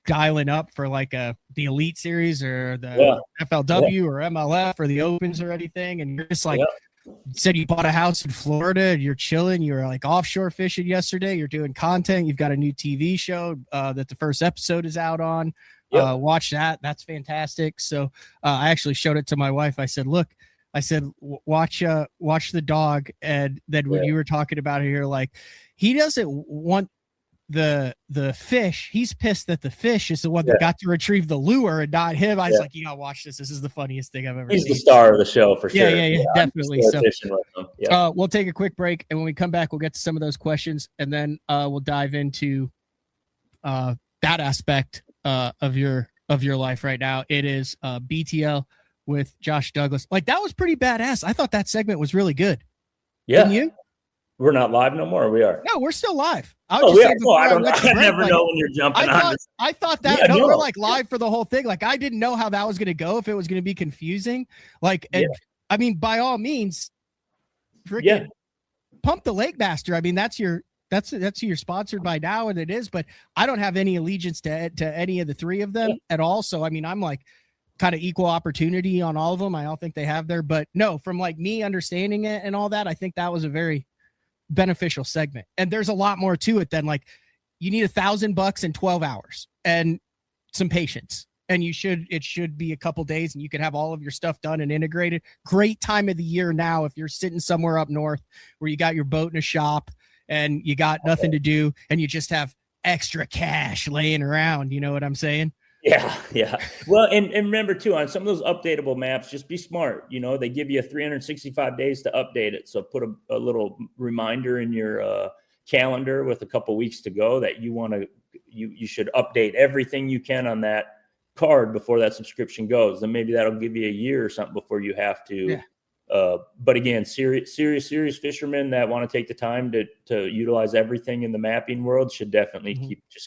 dialing up for the Elite Series or the FLW or MLF or the Opens or anything. And you're just said you bought a house in Florida and you're chilling. You were offshore fishing yesterday. You're doing content. You've got a new TV show that the first episode is out on. Watch that. That's fantastic. So I actually showed it to my wife. I said, look, I said, watch the dog. And then when you were talking about it here, like, he doesn't want the fish. He's pissed that the fish is the one that got to retrieve the lure and not him. I was like, you gotta watch this. This is the funniest thing I've ever seen. He's the star of the show for sure. Yeah, definitely. So we'll take a quick break, and when we come back, we'll get to some of those questions, and then we'll dive into that aspect of your life right now. It is BTL with Josh Douglas. Like, that was pretty badass. I thought that segment was really good. Yeah. Didn't you? We're not live no more. We are. No, we're still live. I don't know. I never know when you're jumping on. I thought that we're like live for the whole thing. Like, I didn't know how that was going to go, if it was going to be confusing. Like, I mean, by all means, freaking pump the Lake Master. I mean, that's who you're sponsored by now, and it is. But I don't have any allegiance to any of the three of them at all. So I mean, I'm like kind of equal opportunity on all of them. I don't think they have there, but no, from like me understanding it and all that, I think that was a very beneficial segment. And there's a lot more to it than like, you need $1,000 in 12 hours and some patience, and it should be a couple days, and you can have all of your stuff done and integrated. Great time of the year now if you're sitting somewhere up north where you got your boat in a shop and you got nothing to do and you just have extra cash laying around. You know what I'm saying? Yeah. Well, and remember too, on some of those updatable maps, just be smart. You know, they give you 365 days to update it. So put a little reminder in your calendar with a couple weeks to go that you should update everything you can on that card before that subscription goes. Then maybe that'll give you a year or something before you have to. Yeah. But again, serious fishermen that want to take the time to utilize everything in the mapping world should definitely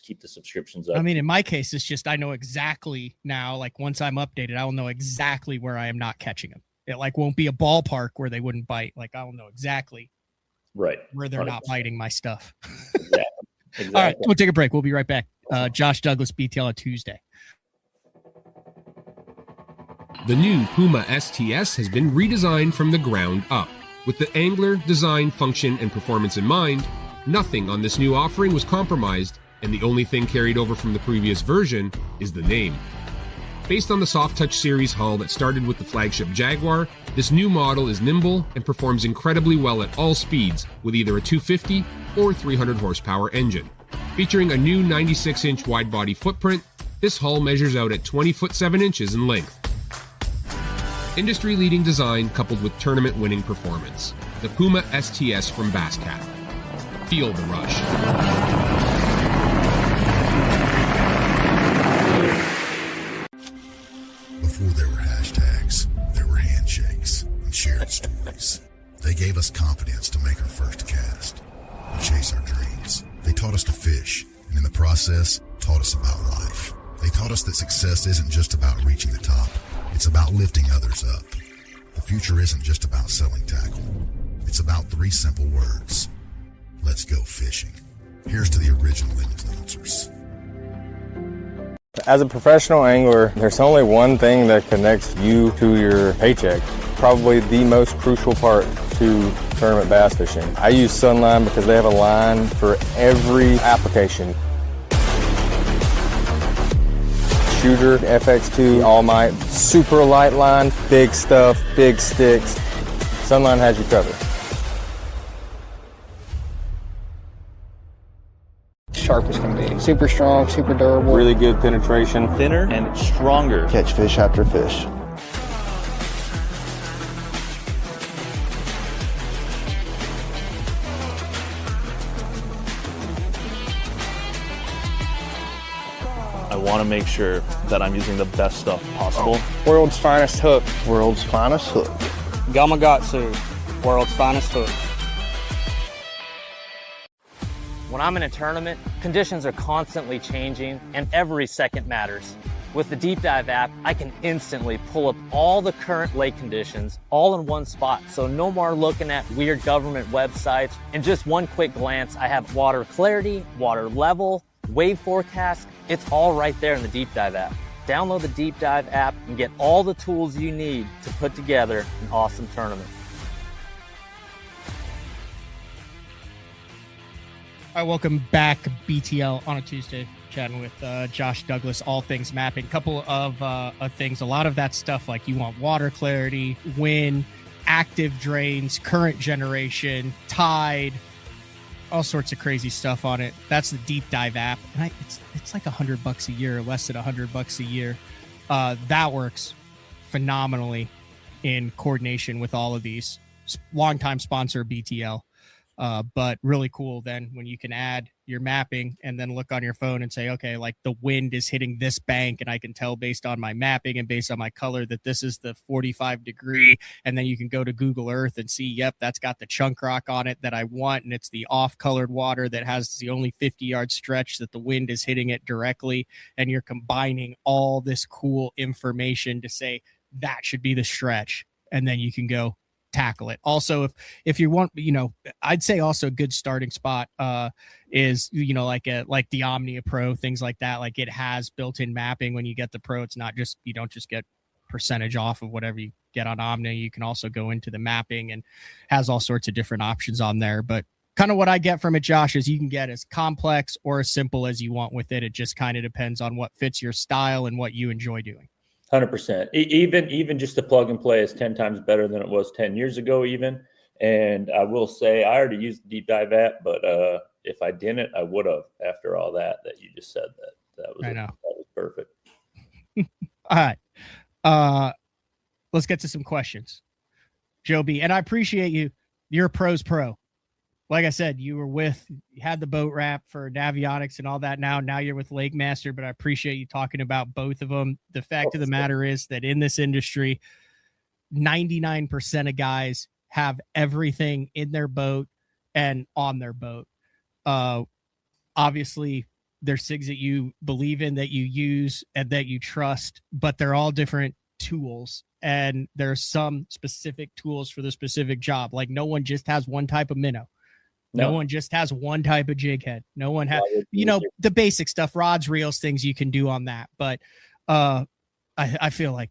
keep the subscriptions up. I mean, in my case, it's just, I know exactly now, like once I'm updated, I will know exactly where I am not catching them. It like won't be a ballpark where they wouldn't bite. Like, I will know exactly where they're 100%. Not biting my stuff. Exactly. All right, we'll take a break. We'll be right back. Josh Douglas, BTL on Tuesday. The new Puma STS has been redesigned from the ground up. With the angler, design, function, and performance in mind, nothing on this new offering was compromised, and the only thing carried over from the previous version is the name. Based on the Soft Touch series hull that started with the flagship Jaguar, this new model is nimble and performs incredibly well at all speeds with either a 250 or 300 horsepower engine. Featuring a new 96-inch wide-body footprint, this hull measures out at 20 foot 7 inches in length. Industry-leading design coupled with tournament-winning performance. The Puma STS from Basscat. Feel the rush. Before there were hashtags, there were handshakes and shared stories. They gave us confidence to make our first cast, to chase our dreams. They taught us to fish, and in the process, taught us about life. They taught us that success isn't just about reaching the top. It's about lifting others up. The future isn't just about selling tackle. It's about 3 simple words. Let's go fishing. Here's to the original influencers. As a professional angler, there's only one thing that connects you to your paycheck. Probably the most crucial part to tournament bass fishing. I use Sunline because they have a line for every application. Shooter, FX2, All Might, super light line, big stuff, big sticks. Sunline has you covered. Sharp as can be. Super strong, super durable. Really good penetration. Thinner and stronger. Catch fish after fish. I want to make sure that I'm using the best stuff possible. World's finest hook. World's finest hook. Gamakatsu. World's finest hook. When I'm in a tournament, conditions are constantly changing and every second matters. With the Deep Dive app, I can instantly pull up all the current lake conditions all in one spot. So no more looking at weird government websites. In just one quick glance, I have water clarity, water level, wave forecast. It's all right there in the Deep Dive app. Download the Deep Dive app and get all the tools you need to put together an awesome tournament. All right, welcome back, BTL on a Tuesday, chatting with Josh Douglas, all things mapping. Couple of things. A lot of that stuff, like you want water clarity, wind, active drains, current generation, tide, all sorts of crazy stuff on it. That's the Deep Dive app, and it's like $100 a year, or less than $100 a year. That works phenomenally in coordination with all of these. Longtime sponsor BTL. But really cool then when you can add your mapping and then look on your phone and say, okay, like the wind is hitting this bank, and I can tell based on my mapping and based on my color that this is the 45 degree. And then you can go to Google Earth and see, yep, that's got the chunk rock on it that I want. And it's the off colored water that has the only 50-yard stretch that the wind is hitting it directly. And you're combining all this cool information to say that should be the stretch. And then you can go tackle it. Also, if you want, I'd say also a good starting spot is like the Omnia Pro, things like that. Like it has built-in mapping when you get the Pro. It's not just, you don't just get percentage off of whatever you get on Omnia. You can also go into the mapping and has all sorts of different options on there. But kind of what I get from it, Josh, is you can get as complex or as simple as you want with it. It just kind of depends on what fits your style and what you enjoy doing. 100%. Even just the plug and play is 10 times better than it was 10 years ago even. And I will say I already used the Deep Dive app, but if I didn't, I would have after all that you just said. That was perfect. All right. Let's get to some questions. Joe B. And I appreciate you. You're a pro's pro. Like I said, you had the boat wrap for Navionics and all that. Now you're with Lake Master, but I appreciate you talking about both of them. The fact of the matter is that in this industry, 99% of guys have everything in their boat and on their boat. Obviously, there's things that you believe in, that you use, and that you trust, but they're all different tools. And there's some specific tools for the specific job. Like no one just has one type of minnow. No one just has one type of jig head. No one has, the basic stuff, rods, reels, things you can do on that. But I feel like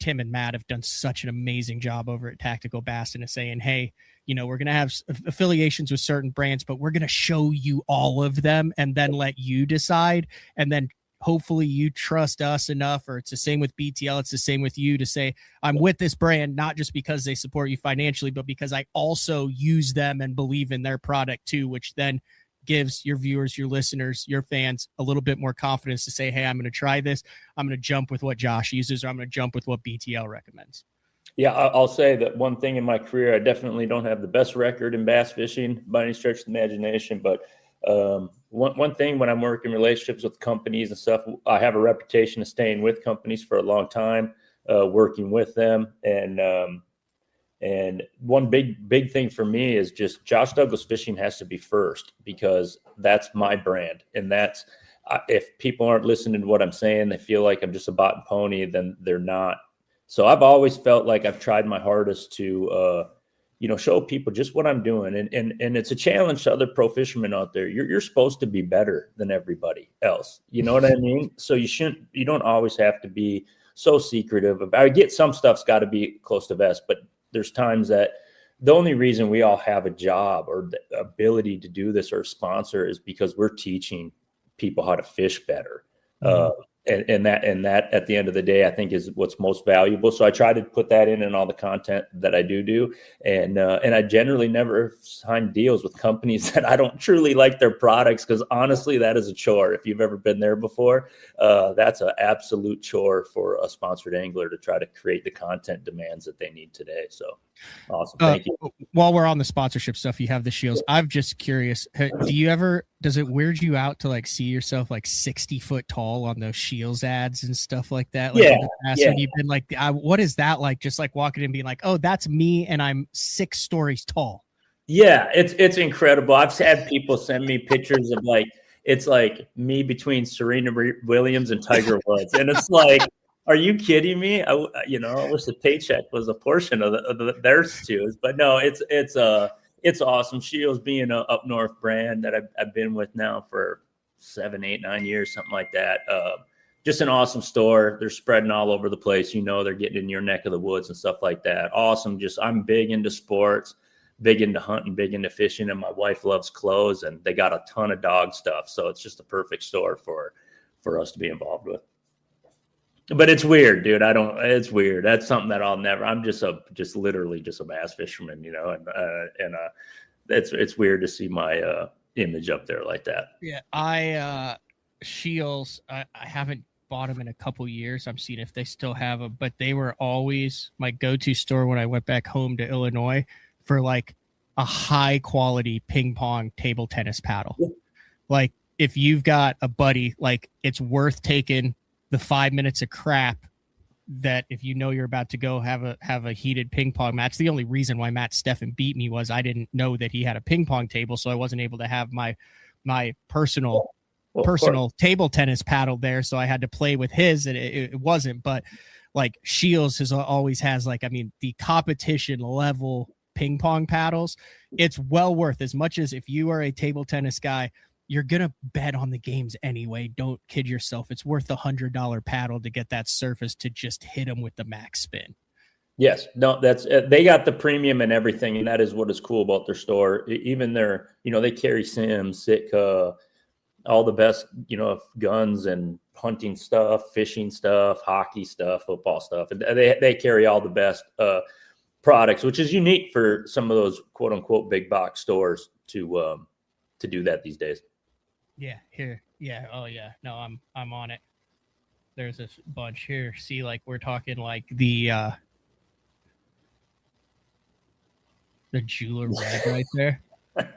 Tim and Matt have done such an amazing job over at Tactical Bass and saying, hey, we're going to have affiliations with certain brands, but we're going to show you all of them and then let you decide. And then hopefully you trust us enough, or it's the same with BTL. It's the same with you to say, I'm with this brand, not just because they support you financially, but because I also use them and believe in their product too, which then gives your viewers, your listeners, your fans a little bit more confidence to say, hey, I'm going to try this. I'm going to jump with what Josh uses, or I'm going to jump with what BTL recommends. Yeah, I'll say that one thing in my career, I definitely don't have the best record in bass fishing by any stretch of the imagination, but one thing when I'm working relationships with companies and stuff, I have a reputation of staying with companies for a long time, working with them. And one big thing for me is just Josh Douglas Fishing has to be first, because that's my brand. And that's, if people aren't listening to what I'm saying, they feel like I'm just a bot and pony, then they're not. So I've always felt like I've tried my hardest to, show people just what I'm doing. And it's a challenge to other pro fishermen out there. You're supposed to be better than everybody else. You know what I mean? So you don't always have to be so secretive. I get some stuff's got to be close to vest, but there's times that the only reason we all have a job or the ability to do this or a sponsor is because we're teaching people how to fish better. Mm-hmm. And that at the end of the day, I think is what's most valuable. So I try to put that in all the content that I do. And I generally never sign deals with companies that I don't truly like their products, because honestly, that is a chore. If you've ever been there before, that's an absolute chore for a sponsored angler to try to create the content demands that they need today. So awesome. Thank you. While we're on the sponsorship stuff, you have the shields. I'm just curious. Does it weird you out to like see yourself like 60 foot tall on those Shields ads and stuff like that? Like when you've been like, what is that like? Just like walking in and being like, oh, that's me, and I'm 6 stories tall. Yeah, it's incredible. I've had people send me pictures of it's like me between Serena Williams and Tiger Woods, and it's like, are you kidding me? I wish the paycheck was a portion of theirs too. But no, it's awesome. Shields being a up north brand that I've been with now for 7, 8, 9 years, something like that. Just an awesome store. They're spreading all over the place. They're getting in your neck of the woods and stuff like that. Awesome. I'm big into sports. big into hunting, big into fishing, and my wife loves clothes, and they got a ton of dog stuff. So it's just a perfect store for us to be involved with. But it's weird, dude. It's weird. That's something that I'm just literally a bass fisherman, and it's weird to see my image up there like that. Yeah. Shields, I haven't bought them in a couple years. I'm seeing if they still have them, but they were always my go-to store when I went back home to Illinois for like a high quality ping pong table tennis paddle. Yeah. Like if you've got a buddy, like it's worth taking the 5 minutes of crap that if you know you're about to go have a heated ping pong match. The only reason why Matt Steffen beat me was I didn't know that he had a ping pong table, so I wasn't able to have my personal table tennis paddle there, so I had to play with his, and it wasn't. But like Shields always has the competition level ping pong paddles. It's well worth, as much as if you are a table tennis guy, you're gonna bet on the games anyway. Don't kid yourself. It's worth $100 paddle to get that surface to just hit them with the max spin. Yes, no, that's they got the premium and everything, and that is what is cool about their store. Even their, they carry Sims, Sitka, all the best, guns and hunting stuff, fishing stuff, hockey stuff, football stuff. And they carry all the best products, which is unique for some of those quote unquote big box stores to do that these days. Yeah, here. Yeah. Oh yeah. No, I'm on it. There's a bunch here. See, like we're talking like the Jeweler Red right there.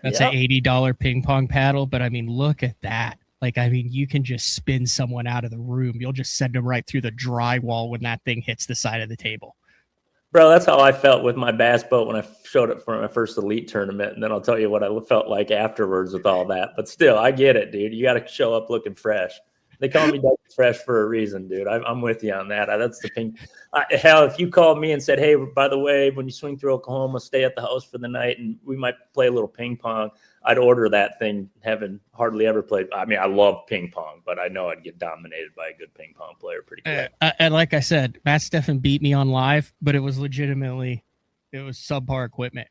That's an $80 ping pong paddle, but look at that. Like, you can just spin someone out of the room. You'll just send them right through the drywall when that thing hits the side of the table. Bro, that's how I felt with my bass boat when I showed it for my first elite tournament. And then I'll tell you what I felt like afterwards with all that. But still, I get it, dude. You got to show up looking fresh. They call me Doug Fresh for a reason, dude. I'm with you on that. That's the thing. Hell, if you called me and said, hey, by the way, when you swing through Oklahoma, stay at the house for the night and we might play a little ping pong, I'd order that thing, having hardly ever played. I love ping pong, but I know I'd get dominated by a good ping pong player pretty quick. And like I said, Matt Steffen beat me on live, but it was subpar equipment.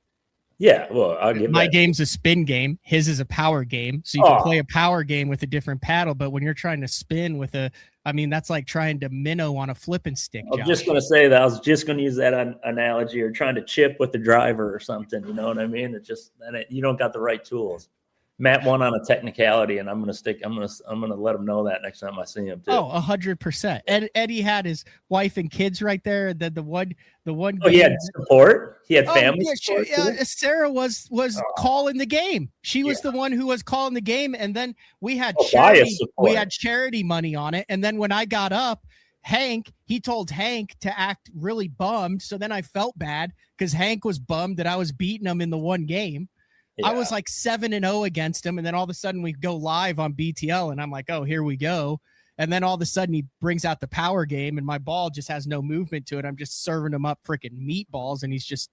Yeah, well, I'll give my game's a spin game. His is a power game. So you can play a power game with a different paddle, but when you're trying to spin with that's like trying to minnow on a flipping stick. I was just going to say that. I was just going to use that analogy, or trying to chip with the driver or something. You know what I mean? It's just you don't got the right tools. Matt won on a technicality, and I'm going to let him know that next time I see him too. 100%. Eddie had his wife and kids right there. The one. Oh, he had support. He had family. Yeah, Sarah was calling the game. She was the one who was calling the game, and then we had charity. We had charity money on it, and then when I got up, he told Hank to act really bummed. So then I felt bad because Hank was bummed that I was beating him in the one game. Yeah. I was like 7-0 against him. And then all of a sudden we go live on BTL and I'm like, oh, here we go. And then all of a sudden he brings out the power game and my ball just has no movement to it. I'm just serving him up freaking meatballs and he's just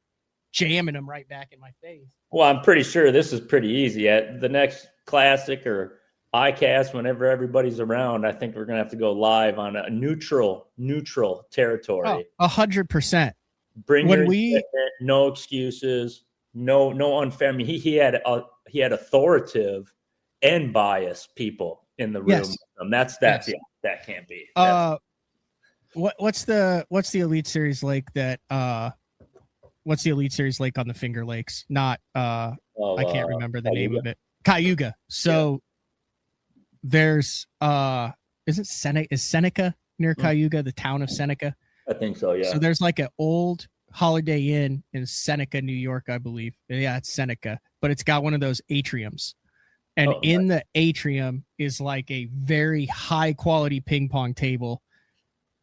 jamming them right back in my face. Well, I'm pretty sure this is pretty easy. At the next Classic or ICAST, whenever everybody's around, I think we're going to have to go live on a neutral territory. 100%. Bring your equipment, no excuses. No unfair. He had authoritative and biased people in the room. Yes. That can't be. What's the Elite Series lake that what's the Elite Series lake on the Finger Lakes? Not I can't remember the name of it. Cayuga. So there's is Seneca near Cayuga, the town of Seneca? I think so, yeah. So there's like an old Holiday Inn in Seneca, New York, I believe. Yeah, it's Seneca, but it's got one of those atriums. And the atrium is like a very high quality ping pong table.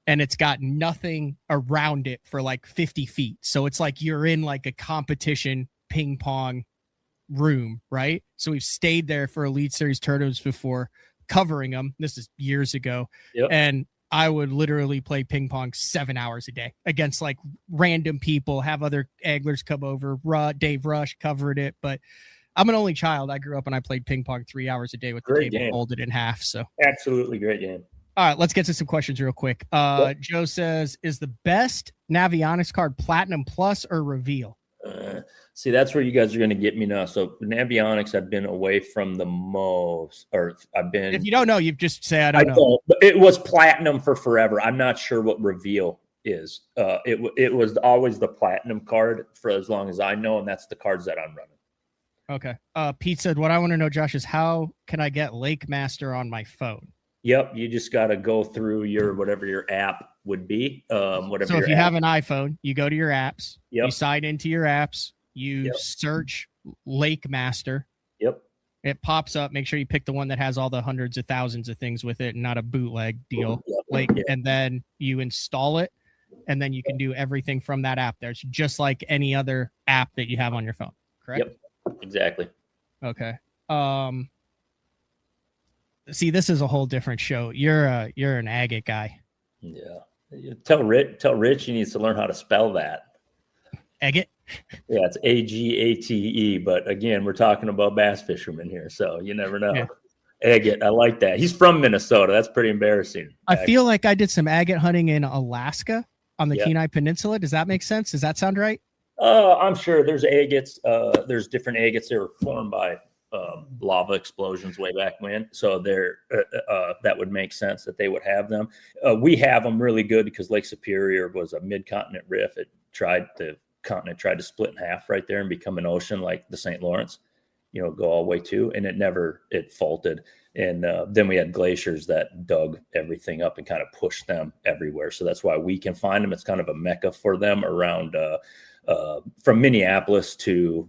And it's got nothing around it for like 50 feet. So it's like you're in like a competition ping pong room, right? So we've stayed there for Elite Series tournaments before, covering them. This is years ago. Yep. And I would literally play ping pong 7 hours a day against like random people, have other anglers come over. Dave Rush covered it, but I'm an only child. I grew up and I played ping pong 3 hours a day with the table folded in half. So absolutely great game. All right, let's get to some questions real quick. Joe says, is the best Navionics card Platinum Plus or Reveal? See, that's where you guys are going to get me now. So Navionics, I've been away from the most, or I've been. If you don't know, you just say I don't know. But it was platinum for forever. I'm not sure what Reveal is. It was always the platinum card for as long as I know, and that's the cards that I'm running. Okay. Pete said, what I want to know, Josh, is how can I get Lake Master on my phone? Yep, you just got to go through your whatever your app would be. Whatever. So if you have an iPhone, you go to your apps. Yep. You sign into your apps. You search Lake Master. Yep. It pops up. Make sure you pick the one that has all the hundreds of thousands of things with it, and not a bootleg deal. And then you install it, and then you can do everything from that app. There's just like any other app that you have on your phone. Correct? Yep. Exactly. Okay. See, this is a whole different show. You're an agate guy. Yeah. Tell Rich he needs to learn how to spell that. Agate? Yeah, it's Agate. But again, we're talking about bass fishermen here, so you never know. Yeah. Agate, I like that. He's from Minnesota. That's pretty embarrassing. I feel like I did some agate hunting in Alaska on the Kenai Peninsula. Does that make sense? Does that sound right? I'm sure there's agates. There's different agates that were formed by lava explosions way back when. So that would make sense that they would have them. We have them really good because Lake Superior was a mid-continent rift. The continent tried to split in half right there and become an ocean like the St. Lawrence, go all the way to, and it faulted. And then we had glaciers that dug everything up and kind of pushed them everywhere. So that's why we can find them. It's kind of a mecca for them around from Minneapolis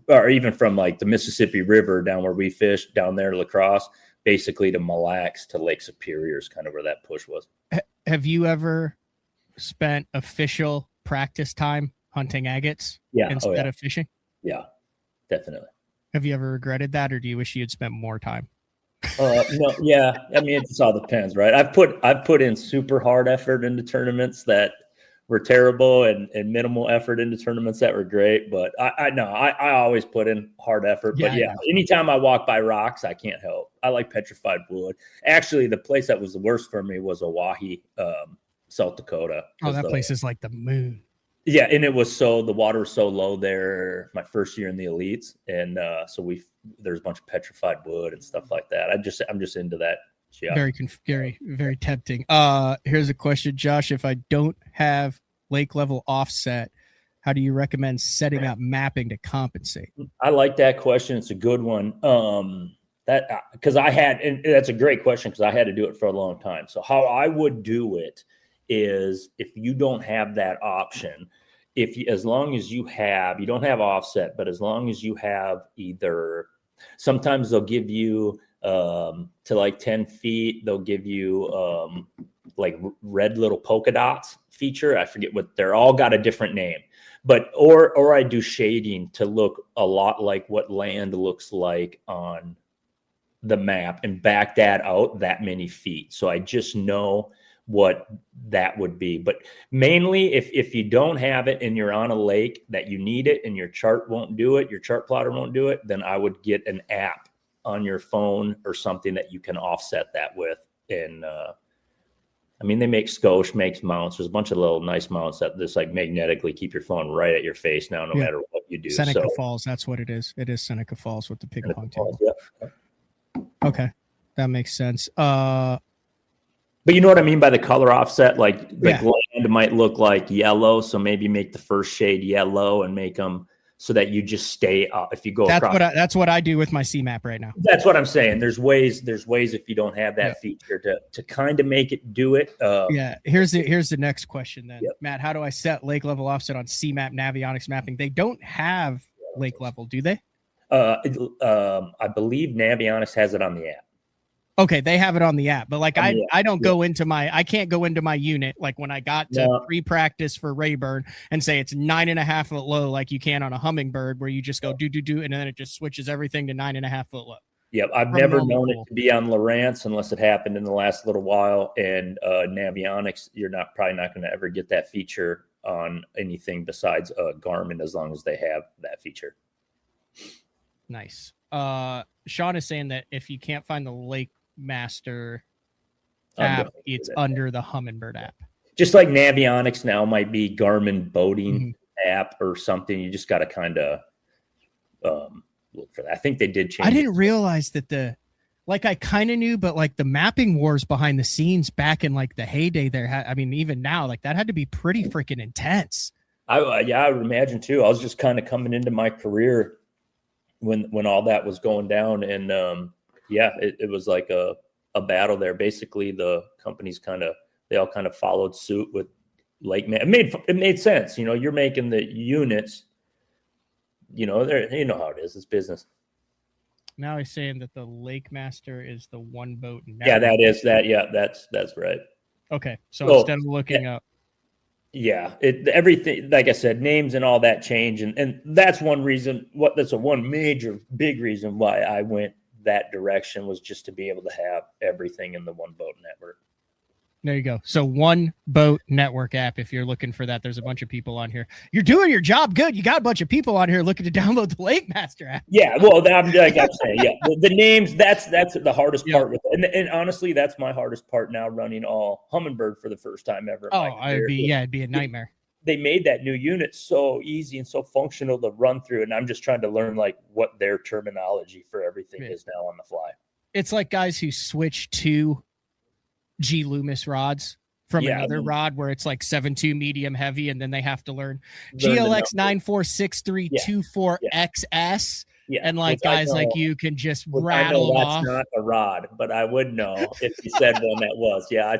or even from like the Mississippi River down where we fish down there to La Crosse, basically to Mille Lacs to Lake Superior is kind of where that push was. Have you ever spent official practice time hunting agates instead of fishing? Yeah, definitely. Have you ever regretted that, or do you wish you had spent more time? No, yeah. I mean, it just all depends, right? I've put in super hard effort into tournaments that were terrible and minimal effort into tournaments that were great. But I always put in hard effort. But anytime I walk by rocks, I can't help. I like petrified wood. Actually, the place that was the worst for me was Oahe, South Dakota. Oh, that place is like the moon. Yeah, and the water was so low there my first year in the elites, and so there's a bunch of petrified wood and stuff like that. I'm just into that. Yeah. Very tempting. Here's a question, Josh. If I don't have lake level offset, how do you recommend setting up mapping to compensate? I like that question. It's a good one. Because and that's a great question because I had to do it for a long time. So how I would do it is if you don't have that option, as long as you don't have offset, but as long as you have either, sometimes they'll give you to like 10 feet, they'll give you like red little polka dots feature. I forget what they're all got a different name, but, or I do shading to look a lot like what land looks like on the map and back that out that many feet. So I just know what that would be. But mainly if you don't have it and you're on a lake that you need it and your chart won't do it, your chart plotter won't do it, then I would get an app on your phone or something that you can offset that with. And they make Scotia makes mounts. There's a bunch of little nice mounts that just like magnetically keep your phone right at your face now, no matter what you do. Seneca Falls, that's what it is. It is Seneca Falls with the ping pong table. Okay, that makes sense. But you know what I mean by the color offset? Like the land might look like yellow, so maybe make the first shade yellow and make them so that you just stay up. If you go across, that's what I do with my CMAP right now. That's what I'm saying. There's ways if you don't have that feature to kind of make it do it. Here's the next question then, Matt. How do I set lake level offset on CMAP Navionics mapping? They don't have lake level, do they? I believe Navionics has it on the app. Okay, they have it on the app, but like I don't go into I can't go into my unit like when I got to pre-practice for Rayburn and say it's 9.5 foot low like you can on a Hummingbird where you just go do and then it just switches everything to 9.5 foot low. Yep, I've never known it to be on Lowrance unless it happened in the last little while. And Navionics, you're probably not going to ever get that feature on anything besides Garmin as long as they have that feature. Nice. Sean is saying that if you can't find the Lake Master app, it's under the Humminbird app. Just like Navionics now might be Garmin boating app or something. You just got to kind of look for that. I think they did change. I didn't realize that I kind of knew, but like the mapping wars behind the scenes back in like the heyday there. I mean, even now, like that had to be pretty freaking intense. I would imagine too. I was just kind of coming into my career when all that was going down, and it was like a battle there. Basically, the companies they all kind of followed suit with it made sense. You're making the units. You know how it is. It's business. Now he's saying that the Lake Master is the one boat network. Yeah, that is that. Yeah, that's right. Okay, so instead of looking up. Yeah, everything, like I said, names and all that change, and that's one reason. That's one major big reason why I went that direction, was just to be able to have everything in the one boat network. There you go. So One Boat Network app, if you're looking for that, there's a bunch of people on here. You're doing your job good. You got a bunch of people on here looking to download the Lake Master app. Yeah, well, like I'm saying, yeah, the names, that's the hardest part with it. And honestly, that's my hardest part now, running all Humminbird for the first time ever. It'd be a nightmare. They made that new unit so easy and so functional to run through, and I'm just trying to learn like what their terminology for everything is now on the fly. It's like guys who switch to G Loomis rods from another rod where it's like 7.2 medium heavy, and then they have to learn GLX 946324XS. Yeah, and like guys like you can just rattle them off. That's not a rod, but I would know if you said one that was. Yeah, I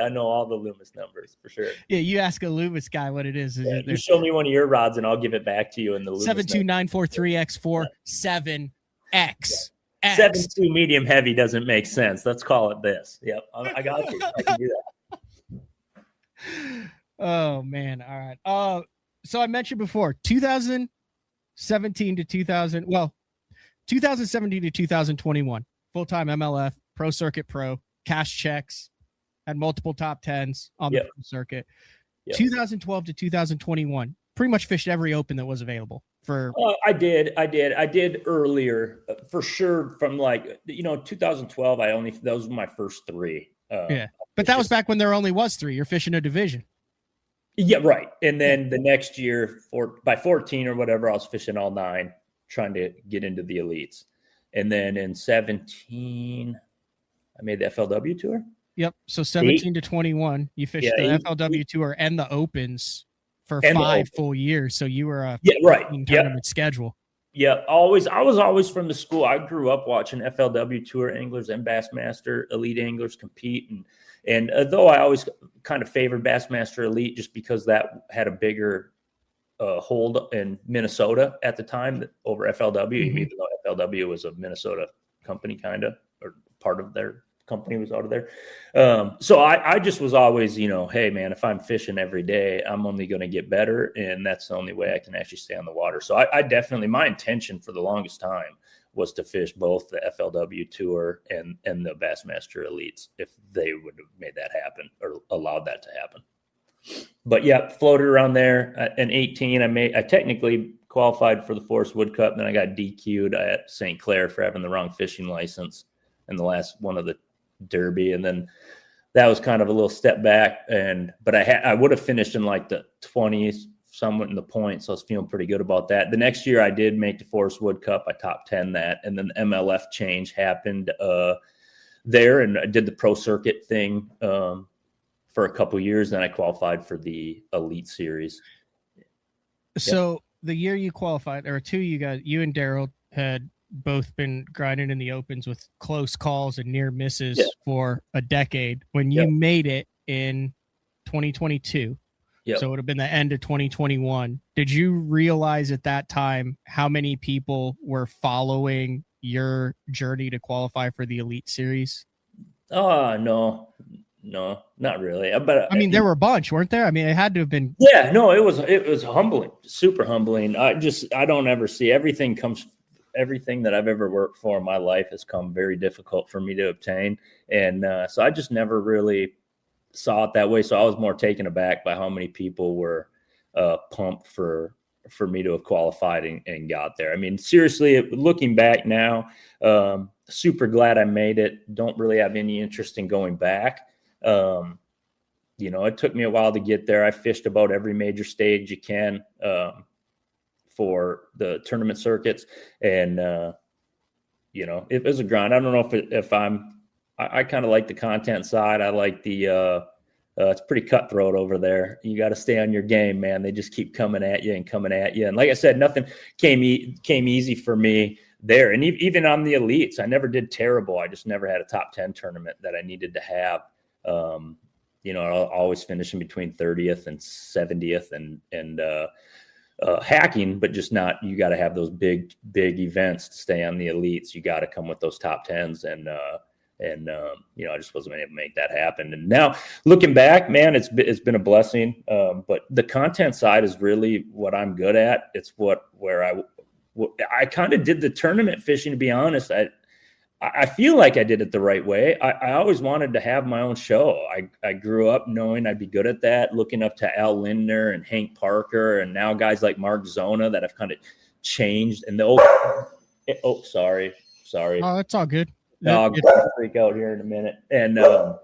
know all the Loomis numbers for sure. Yeah, you ask a Loomis guy what it is. Yeah, you show me one of your rods and I'll give it back to you in the Loomis 72943X47X. 7.2 medium heavy doesn't make sense. Let's call it this. Yep, I got you. I can do that. Oh man, all right. So I mentioned before 2017 to 2021 full-time MLF, Pro Circuit Pro, cash checks, had multiple top 10s on the Pro Circuit. 2012 to 2021, pretty much fished every open that was available. I did earlier for sure. From 2012, those were my first three. But that was back when there only was three. You're fishing a division. Yeah, right. And then the next year, by 14 or whatever, I was fishing all 9, trying to get into the elites. And then in 17, I made the FLW tour. Yep. So 17 to 21, you fished the FLW tour and the opens for 5 full years. So you were a tournament schedule. Yeah, I was always from the school. I grew up watching FLW tour anglers and Bassmaster elite anglers compete, and though I always kind of favored Bassmaster Elite just because that had a bigger hold in Minnesota at the time over FLW, even though FLW was a Minnesota company, kind of, or part of their company was out of there. So I just was always, hey man, if I'm fishing every day, I'm only going to get better. And that's the only way I can actually stay on the water. So I definitely, my intention for the longest time was to fish both the FLW tour and the Bassmaster Elites, if they would have made that happen or allowed that to happen. But yeah, floated around there. In 18, I technically qualified for the Forest Wood Cup. Then I got DQ'd at St. Clair for having the wrong fishing license in the last one of the Derby, and then that was kind of a little step back. But I would have finished in like the 20s, somewhat in the points, so I was feeling pretty good about that. The next year, I did make the Forest Wood Cup. I top 10 that, and then the MLF change happened there, and I did the Pro Circuit thing for a couple years. Then I qualified for the Elite Series. So the year you qualified, or 2, you and Daryl had both been grinding in the opens with close calls and near misses for a decade. When you made it in 2022, so it would have been the end of 2021. Did you realize at that time how many people were following your journey to qualify for the Elite Series? No, not really. But I mean, there were a bunch, weren't there? I mean, it had to have been. Yeah, no, it was humbling, super humbling. I don't ever see everything that I've ever worked for in my life has come very difficult for me to obtain. And so I just never really saw it that way. So I was more taken aback by how many people were pumped for me to have qualified and got there. I mean, seriously, looking back now, super glad I made it. Don't really have any interest in going back. it took me a while to get there. I fished about every major stage you can for the tournament circuits. And, it was a grind. I don't know if I kind of like the content side. I like the, it's pretty cutthroat over there. You got to stay on your game, man. They just keep coming at you. And like I said, nothing came easy for me there. And even on the elites, I never did terrible. I just never had a top 10 tournament that I needed to have. I'll always finish in between 30th and 70th and hacking, but just not, you got to have those big events to stay on the elites. You got to come with those top 10s. I just wasn't able to make that happen. And now looking back, man, it's been a blessing. But the content side is really what I'm good at. It's where I kind of did the tournament fishing, to be honest. I feel like I did it the right way. I always wanted to have my own show. I grew up knowing I'd be good at that, looking up to Al Lindner and Hank Parker, and now guys like Mark Zona that have kind of changed. And sorry. Oh, it's all good. Dog gonna freak out here in a minute. And will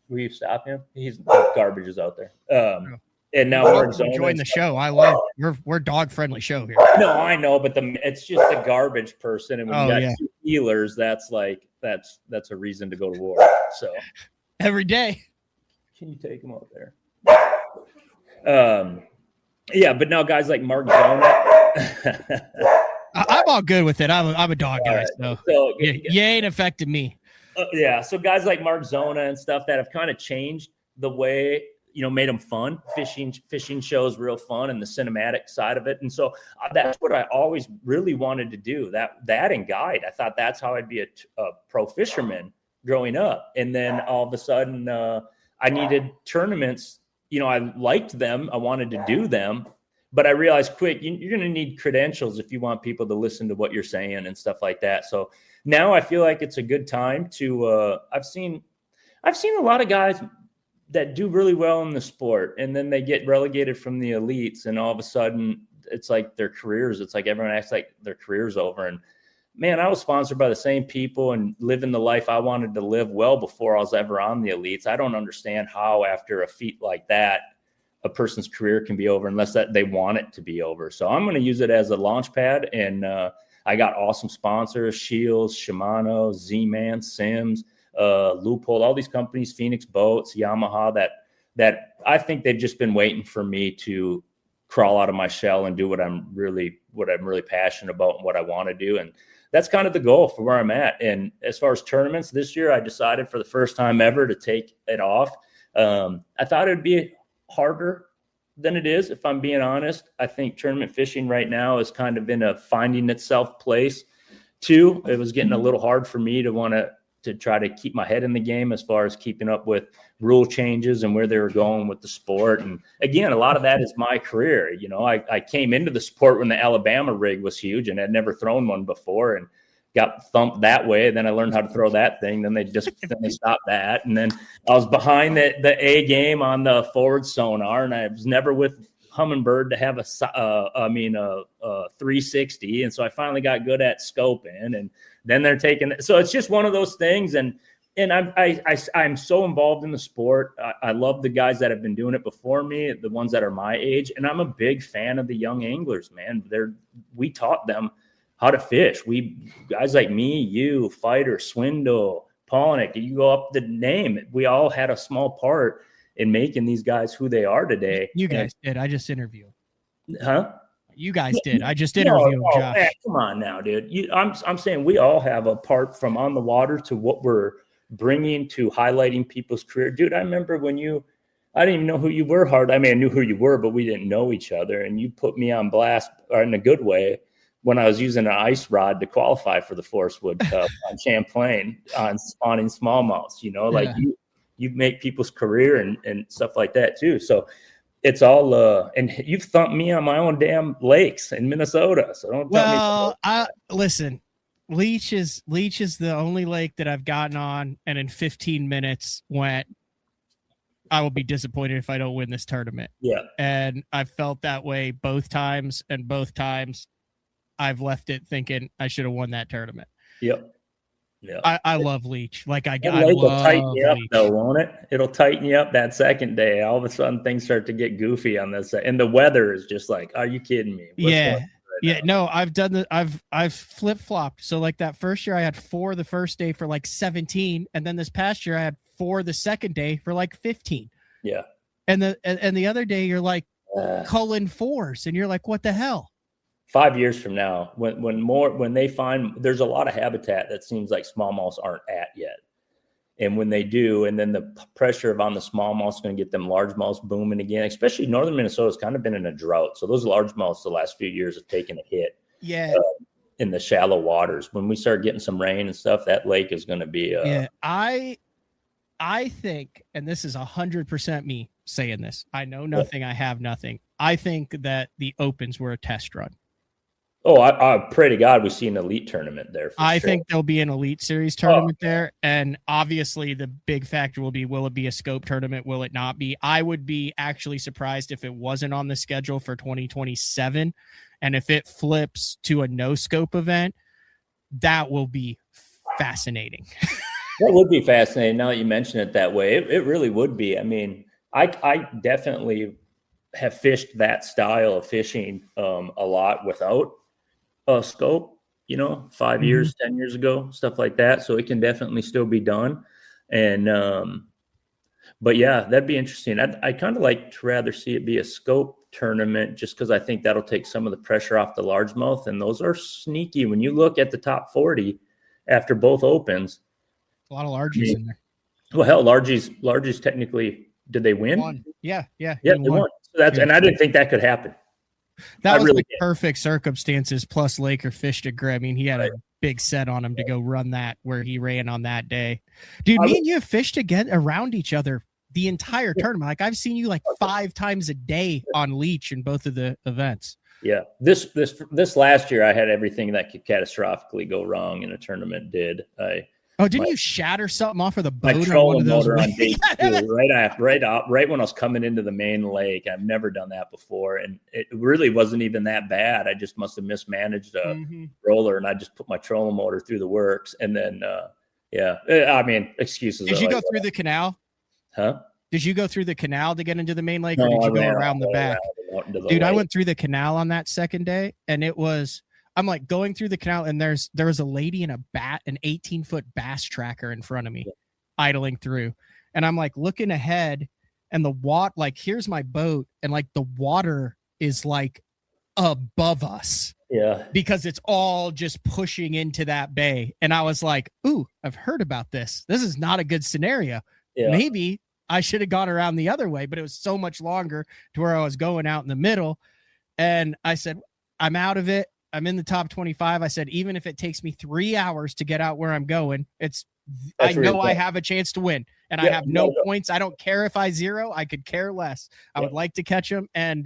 you stop him? He's garbage is out there. And now Mark Zona join the show. I love we're dog friendly show here. No, I know, but it's just a garbage person, and when you got two healers, that's a reason to go to war. So every day, can you take him out there? But now guys like Mark Zona. I'm all good with it. I'm a dog guy, right. so you ain't affected me. So guys like Mark Zona and stuff that have kind of changed the way, made them fun. Fishing shows real fun, and the cinematic side of it. And so that's what I always really wanted to do. That and guide. I thought that's how I'd be a pro fisherman growing up. And then all of a sudden, I needed tournaments. I liked them. I wanted to do them. But I realized quick, you're going to need credentials if you want people to listen to what you're saying and stuff like that. So now I feel like it's a good time to. I've seen a lot of guys that do really well in the sport, and then they get relegated from the elites, and all of a sudden it's like their careers. It's like everyone acts like their career's over. And man, I was sponsored by the same people and living the life I wanted to live well before I was ever on the elites. I don't understand how after a feat like that, a person's career can be over unless that they want it to be over. So I'm going to use it as a launch pad. And I got awesome sponsors, Shields, Shimano, Z-Man, Sims, Loophole, all these companies, Phoenix Boats, Yamaha, that I think they've just been waiting for me to crawl out of my shell and do what I'm really passionate about and what I want to do. And that's kind of the goal for where I'm at. And as far as tournaments this year, I decided for the first time ever to take it off. I thought it'd be harder than it is, if I'm being honest. I think tournament fishing right now is kind of in a finding itself place too. It was getting a little hard for me to try to keep my head in the game as far as keeping up with rule changes and where they were going with the sport. And again, a lot of that is my career. I came into the sport when the Alabama rig was huge and had never thrown one before and got thumped that way. Then I learned how to throw that thing. Then they stopped that. And then I was behind the A game on the forward sonar, and I was never with Humminbird to have a 360. And so I finally got good at scoping, and then they're taking it. So it's just one of those things. And I'm so involved in the sport. I love the guys that have been doing it before me, the ones that are my age. And I'm a big fan of the young anglers, man. We taught them how to fish. Guys like me, you, Fighter, Swindle, Polnick, you go up the name. We all had a small part in making these guys who they are today. You guys did. I just interviewed. Huh? You guys did. I just interviewed Josh. Man, come on now, dude. I'm saying we all have a part from on the water to what we're bringing to highlighting people's career. Dude, I remember when I didn't even know who you were hard. I mean, I knew who you were, but we didn't know each other. And you put me on blast, or in a good way, when I was using an ice rod to qualify for the Forest Wood Cup on Champlain on spawning smallmouths. You make people's career and stuff like that too. So it's all and you've thumped me on my own damn lakes in Minnesota. So don't tell me. Listen, Leech is the only lake that I've gotten on, and in 15 minutes went, I will be disappointed if I don't win this tournament. Yeah. And I felt that way both times, and both times I've left it thinking I should have won that tournament. Yep. Yeah. I love leech. Like I Lake will tighten you up leech. though, won't it? It'll tighten you up that second day. All of a sudden things start to get goofy on this. And the weather is just like, are you kidding me? No, I've done the I've flip-flopped. So like that first year I had 4 the first day for like 17. And then this past year I had 4 the second day for like 15. Yeah. And the other day you're like culling 4s and you're like, what the hell? 5 years from now, when they find, there's a lot of habitat that seems like smallmouths aren't at yet. And when they do, and then the pressure on the smallmouths is going to get them largemouths booming again, especially northern Minnesota's kind of been in a drought. So those largemouths the last few years have taken a hit. Yeah. In the shallow waters. When we start getting some rain and stuff, that lake is going to be I think, and this is 100% me saying this, I know nothing, I have nothing. I think that the opens were a test run. Oh, I pray to God we see an elite tournament there. I think there'll be an elite series tournament there. And obviously the big factor will it be a scope tournament? Will it not be? I would be actually surprised if it wasn't on the schedule for 2027. And if it flips to a no scope event, that will be fascinating. That would be fascinating. Now that you mention it that way, it really would be. I mean, I definitely have fished that style of fishing a lot without a scope, 5 years, 10 years ago, stuff like that. So it can definitely still be done. And, but yeah, that'd be interesting. I kind of like to rather see it be a scope tournament just because I think that'll take some of the pressure off the largemouth. And those are sneaky. When you look at the top 40 after both opens, a lot of largies in there. Well, hell, largies technically, did they win? Won. Yeah. They won. So and I didn't think that could happen. That was really perfect circumstances. Plus, Laker fished a grip. I mean, he had a big set on him to go run that where he ran on that day. Dude, me and you have fished again around each other the entire tournament. Like I've seen you like 5 times a day on leech in both of the events. Yeah, this last year I had everything that could catastrophically go wrong in a tournament. Didn't you shatter something off of the boat? My trolling motor on day 2, right when I was coming into the main lake. I've never done that before, and it really wasn't even that bad. I just must have mismanaged a roller, and I just put my trolling motor through the works. And then, I mean, excuses. Did you go through the canal? Huh? Did you go through the canal to get into the main lake, or did you go around the back? Dude, I went through the canal on that second day, and I'm like going through the canal, and there was a lady in an 18-foot bass tracker in front of me, idling through. And I'm like looking ahead, and the water, like here's my boat, and like the water is like above us. Yeah. Because it's all just pushing into that bay. And I was like, ooh, I've heard about this. This is not a good scenario. Yeah. Maybe I should have gone around the other way, but it was so much longer to where I was going out in the middle. And I said, I'm out of it. I'm in the top 25. I said, even if it takes me 3 hours to get out where I'm going, I know I have a chance to win, and I have no points. I don't care if I zero. I could care less. I would like to catch them. And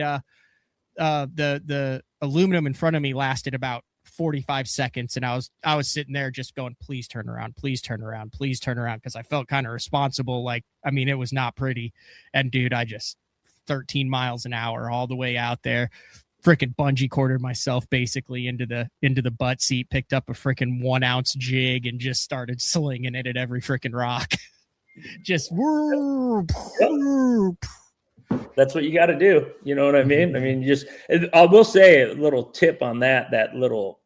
the aluminum in front of me lasted about 45 seconds. And I was sitting there just going, please turn around, please turn around, please turn around. Cause I felt kind of responsible. Like, I mean, it was not pretty. And dude, I just 13 miles an hour all the way out there. Freaking bungee corded myself basically into the butt seat, picked up a freaking 1 ounce jig and just started slinging it at every freaking rock. Just that's what you got to do. You know what I mean? I mean, I will say a little tip on that little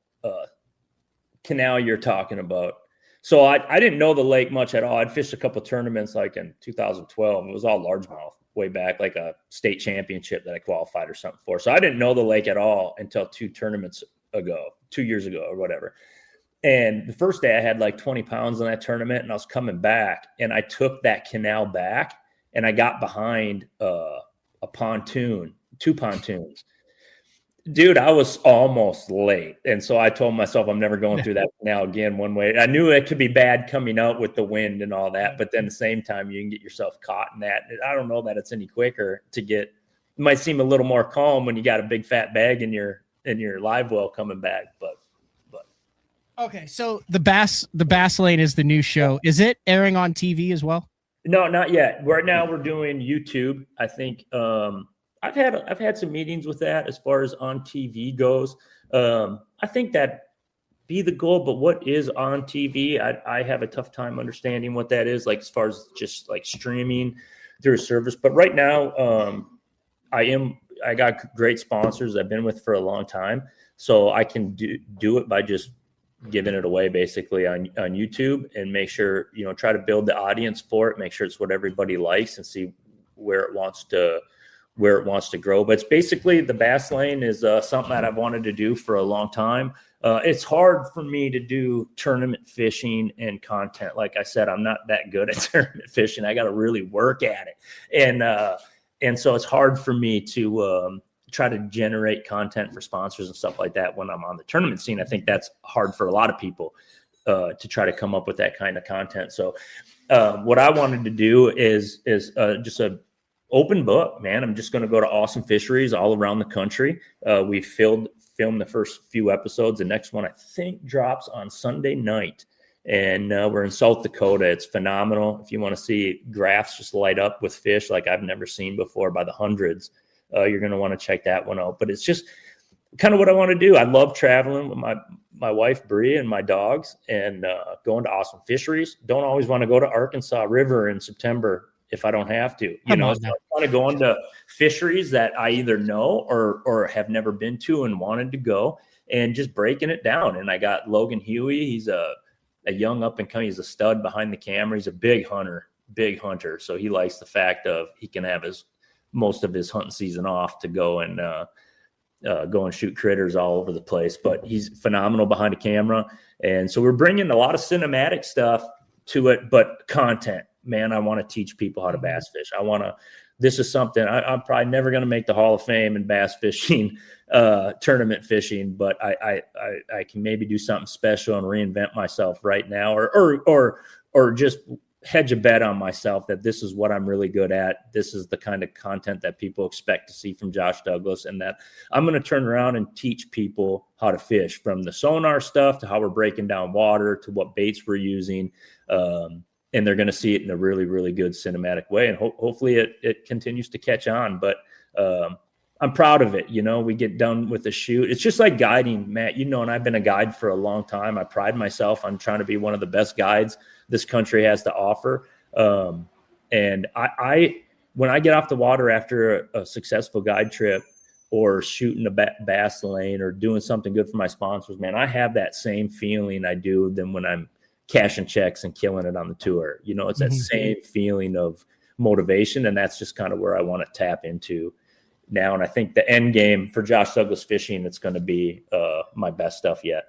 canal you're talking about. So I didn't know the lake much at all. I'd fished a couple of tournaments like in 2012. It was all largemouth way back, like a state championship that I qualified or something for. So I didn't know the lake at all until 2 years ago or whatever. And the first day I had like 20 pounds in that tournament, and I was coming back, and I took that canal back, and I got behind a pontoon, 2 pontoons. Dude, I was almost late. And so I told myself I'm never going through that canal again one way. I knew it could be bad coming out with the wind and all that, but then at the same time, you can get yourself caught in that. I don't know that it's any quicker to get. It might seem a little more calm when you got a big fat bag in your live well coming back, but. Okay, so the Bass Lane is the new show. Is it airing on TV as well? No, not yet. Right now we're doing YouTube. I think I've had some meetings with that as far as on TV goes. I think that be the goal, but what is on TV? I have a tough time understanding what that is, like as far as just like streaming through a service. But right now, I got great sponsors I've been with for a long time, so I can do it by just giving it away basically on YouTube, and make sure, try to build the audience for it, make sure it's what everybody likes, and see where it wants to grow. But it's basically, the bass lane is something that I've wanted to do for a long time. It's hard for me to do tournament fishing and content. Like I said, I'm not that good at tournament fishing. I got to really work at it. And so it's hard for me to try to generate content for sponsors and stuff like that when I'm on the tournament scene. I think that's hard for a lot of people to try to come up with that kind of content. So what I wanted to do is just a open book, man. I'm just going to go to awesome fisheries all around the country. We filmed the first few episodes. The next one, I think, drops on Sunday night. And we're in South Dakota. It's phenomenal. If you want to see graphs just light up with fish like I've never seen before by the hundreds, you're going to want to check that one out. But it's just kind of what I want to do. I love traveling with my wife, Bree, and my dogs, and going to awesome fisheries. Don't always want to go to Arkansas River in September if I don't have to. So I'm kind of going to fisheries that I either know or have never been to and wanted to go, and just breaking it down. And I got Logan Huey. He's a young up and coming. He's a stud behind the camera. He's a big hunter. So he likes the fact of he can have most of his hunting season off to go and shoot critters all over the place. But he's phenomenal behind the camera. And so we're bringing a lot of cinematic stuff to it, but content. Man, I want to teach people how to bass fish. This is something I'm probably never going to make the Hall of Fame in bass fishing, tournament fishing, but I can maybe do something special and reinvent myself right now, or just hedge a bet on myself that this is what I'm really good at. This is the kind of content that people expect to see from Josh Douglas, and that I'm going to turn around and teach people how to fish, from the sonar stuff to how we're breaking down water to what baits we're using. And they're going to see it in a really, really good cinematic way. And hopefully it continues to catch on. But I'm proud of it. We get done with the shoot. It's just like guiding, Matt, and I've been a guide for a long time. I pride myself on trying to be one of the best guides this country has to offer. And I when I get off the water after a successful guide trip, or shooting a bass lane, or doing something good for my sponsors, man, I have that same feeling I do than when I'm cashing checks and killing it on the tour. It's that same feeling of motivation, and that's just kind of where I want to tap into now. And I think the end game for Josh Douglas Fishing, it's going to be my best stuff yet.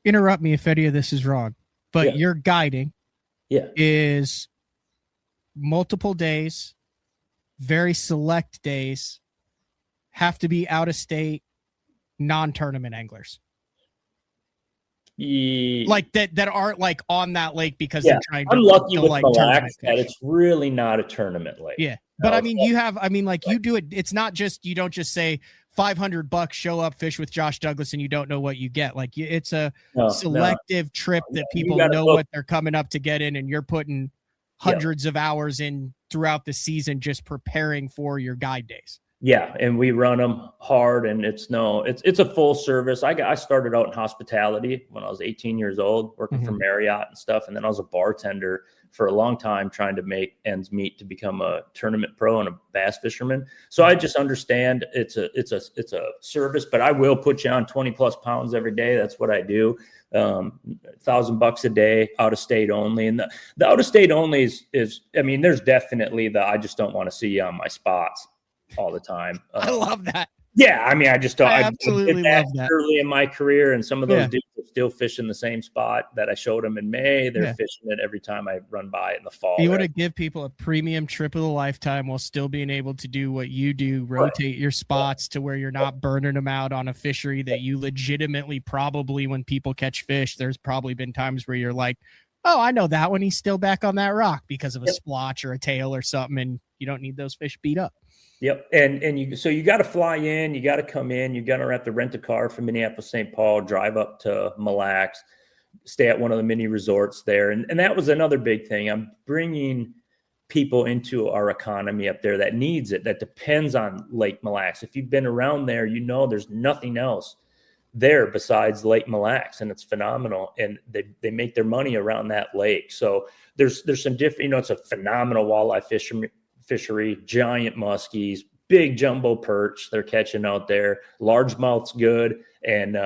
Interrupt me if any of this is wrong, but your guiding is multiple days, very select days, have to be out of state, non-tournament anglers. Like that aren't like on that lake because they're trying to. I'm lucky with like Mille Lacs that it's really not a tournament lake. Yeah, but I mean, you do it. It's not just, you don't just say $500, show up, fish with Josh Douglas, and you don't know what you get. Like, it's a selective trip that people know what they're coming up to get in, and you're putting hundreds of hours in throughout the season just preparing for your guide days. Yeah, and we run them hard, and it's a full service. I started out in hospitality when I was 18 years old, working for Marriott and stuff, and then I was a bartender for a long time, trying to make ends meet to become a tournament pro and a bass fisherman. So I just understand it's a service, but I will put you on 20 plus pounds every day. That's what I do. $1,000 a day, out of state only, and the out of state only is I mean, there's definitely I just don't want to see you on my spots all the time. I love that. Yeah, I mean, I just don't. I absolutely love that. Early in my career, and some of those dudes are still fishing the same spot that I showed them in May. They're fishing it every time I run by in the fall. You want to give people a premium trip of a lifetime while still being able to do what you do, rotate your spots to where you're not burning them out on a fishery that you legitimately, probably when people catch fish, there's probably been times where you're like, oh, I know that one. He's still back on that rock because of a splotch or a tail or something, and you don't need those fish beat up. Yep. And you got to fly in, you got to come in, you're going to have to rent a car from Minneapolis, St. Paul, drive up to Mille Lacs, stay at one of the mini resorts there. And that was another big thing. I'm bringing people into our economy up there that needs it, that depends on Lake Mille Lacs. If you've been around there, there's nothing else there besides Lake Mille Lacs, and it's phenomenal. And they make their money around that lake. So there's some different, it's a phenomenal walleye fishery, giant muskies, big jumbo perch they're catching out there, largemouth's good. And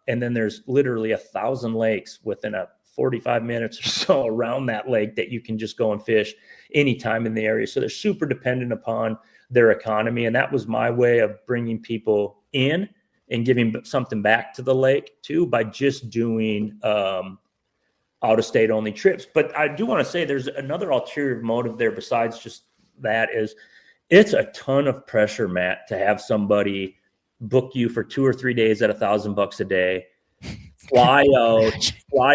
then there's literally 1,000 lakes within a 45 minutes or so around that lake that you can just go and fish anytime in the area. So they're super dependent upon their economy. And that was my way of bringing people in and giving something back to the lake too, by just doing out of state only trips. But I do want to say there's another ulterior motive there besides just that. Is it's a ton of pressure, Matt, to have somebody book you for 2 or 3 days at $1,000 a day, fly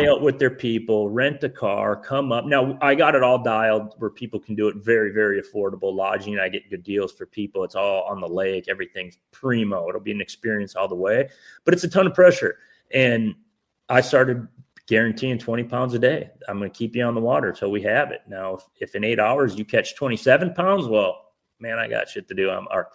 out with their people, rent a car, come up. Now I got it all dialed where people can do it very, very affordable lodging. I get good deals for people. It's all on the lake. Everything's primo. It'll be an experience all the way, but it's a ton of pressure. And I started guaranteeing 20 pounds a day. I'm going to keep you on the water till we have it. Now, if in 8 hours you catch 27 pounds, well, man, I got shit to do.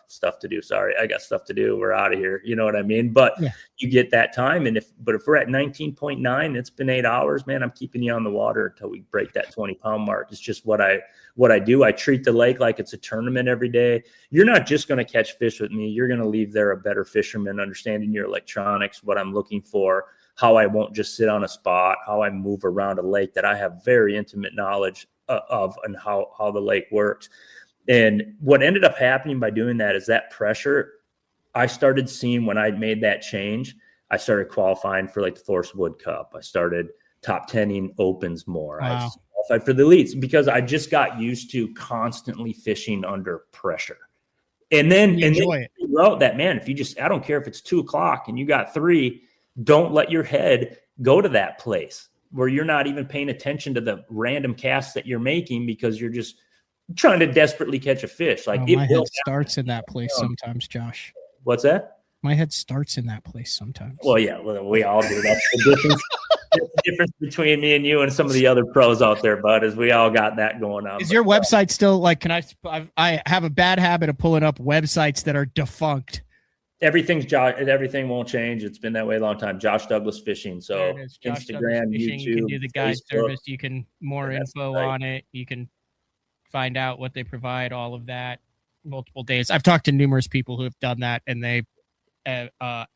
Stuff to do. Sorry. I got stuff to do. We're out of here. You know what I mean? But you get that time. And if we're at 19.9, it's been 8 hours, man, I'm keeping you on the water until we break that 20-pound mark. It's just what I do. I treat the lake like it's a tournament every day. You're not just going to catch fish with me. You're going to leave there a better fisherman, understanding your electronics, what I'm looking for, how I won't just sit on a spot, how I move around a lake that I have very intimate knowledge of, and how the lake works. And what ended up happening by doing that is that pressure I started seeing when I made that change. I started qualifying for like the Thor's Wood Cup. I started top 10ing opens more. Wow. I qualified for the elites because I just got used to constantly fishing under pressure. And then it. Wrote that, man, if you just, I don't care if it's 2:00 and you got 3, don't let your head go to that place where you're not even paying attention to the random casts that you're making because you're just trying to desperately catch a fish. Like my head starts in that place sometimes, Josh. What's that? My head starts in that place sometimes. Well, yeah, we all do. That's the difference. The difference between me and you and some of the other pros out there, bud, is we all got that going on. Is your website still like? I have a bad habit of pulling up websites that are defunct. Everything's Josh. Everything won't change. It's been that way a long time. Josh Douglas Fishing. So Instagram, YouTube, you can do the guide Facebook. service. You can more info on it. You can find out what they provide, all of that, multiple days. I've talked to numerous people who have done that, and they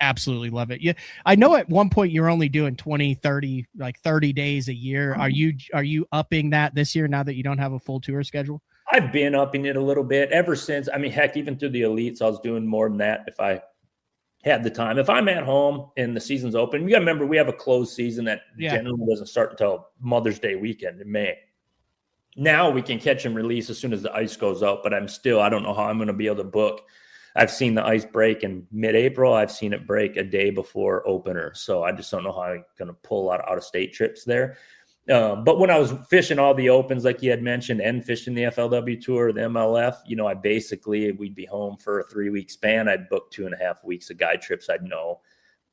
absolutely love it. Yeah, I know at one point you're only doing 20, 30, like 30 days a year. Are you upping that this year now that you don't have a full tour schedule? I've been upping it a little bit ever since. I mean, heck, even through the elites, I was doing more than that if I had the time. If I'm at home and the season's open, you got to remember we have a closed season that generally doesn't start until Mother's Day weekend in May. Now we can catch and release as soon as the ice goes out, but I don't know how I'm going to be able to book. I've seen the ice break in mid-April. I've seen it break a day before opener. So I just don't know how I'm going to pull out-of-state trips there. But when I was fishing all the opens, like you had mentioned, and fishing the FLW Tour, the MLF, we'd be home for a 3-week span. I'd book 2.5 weeks of guide trips. I'd know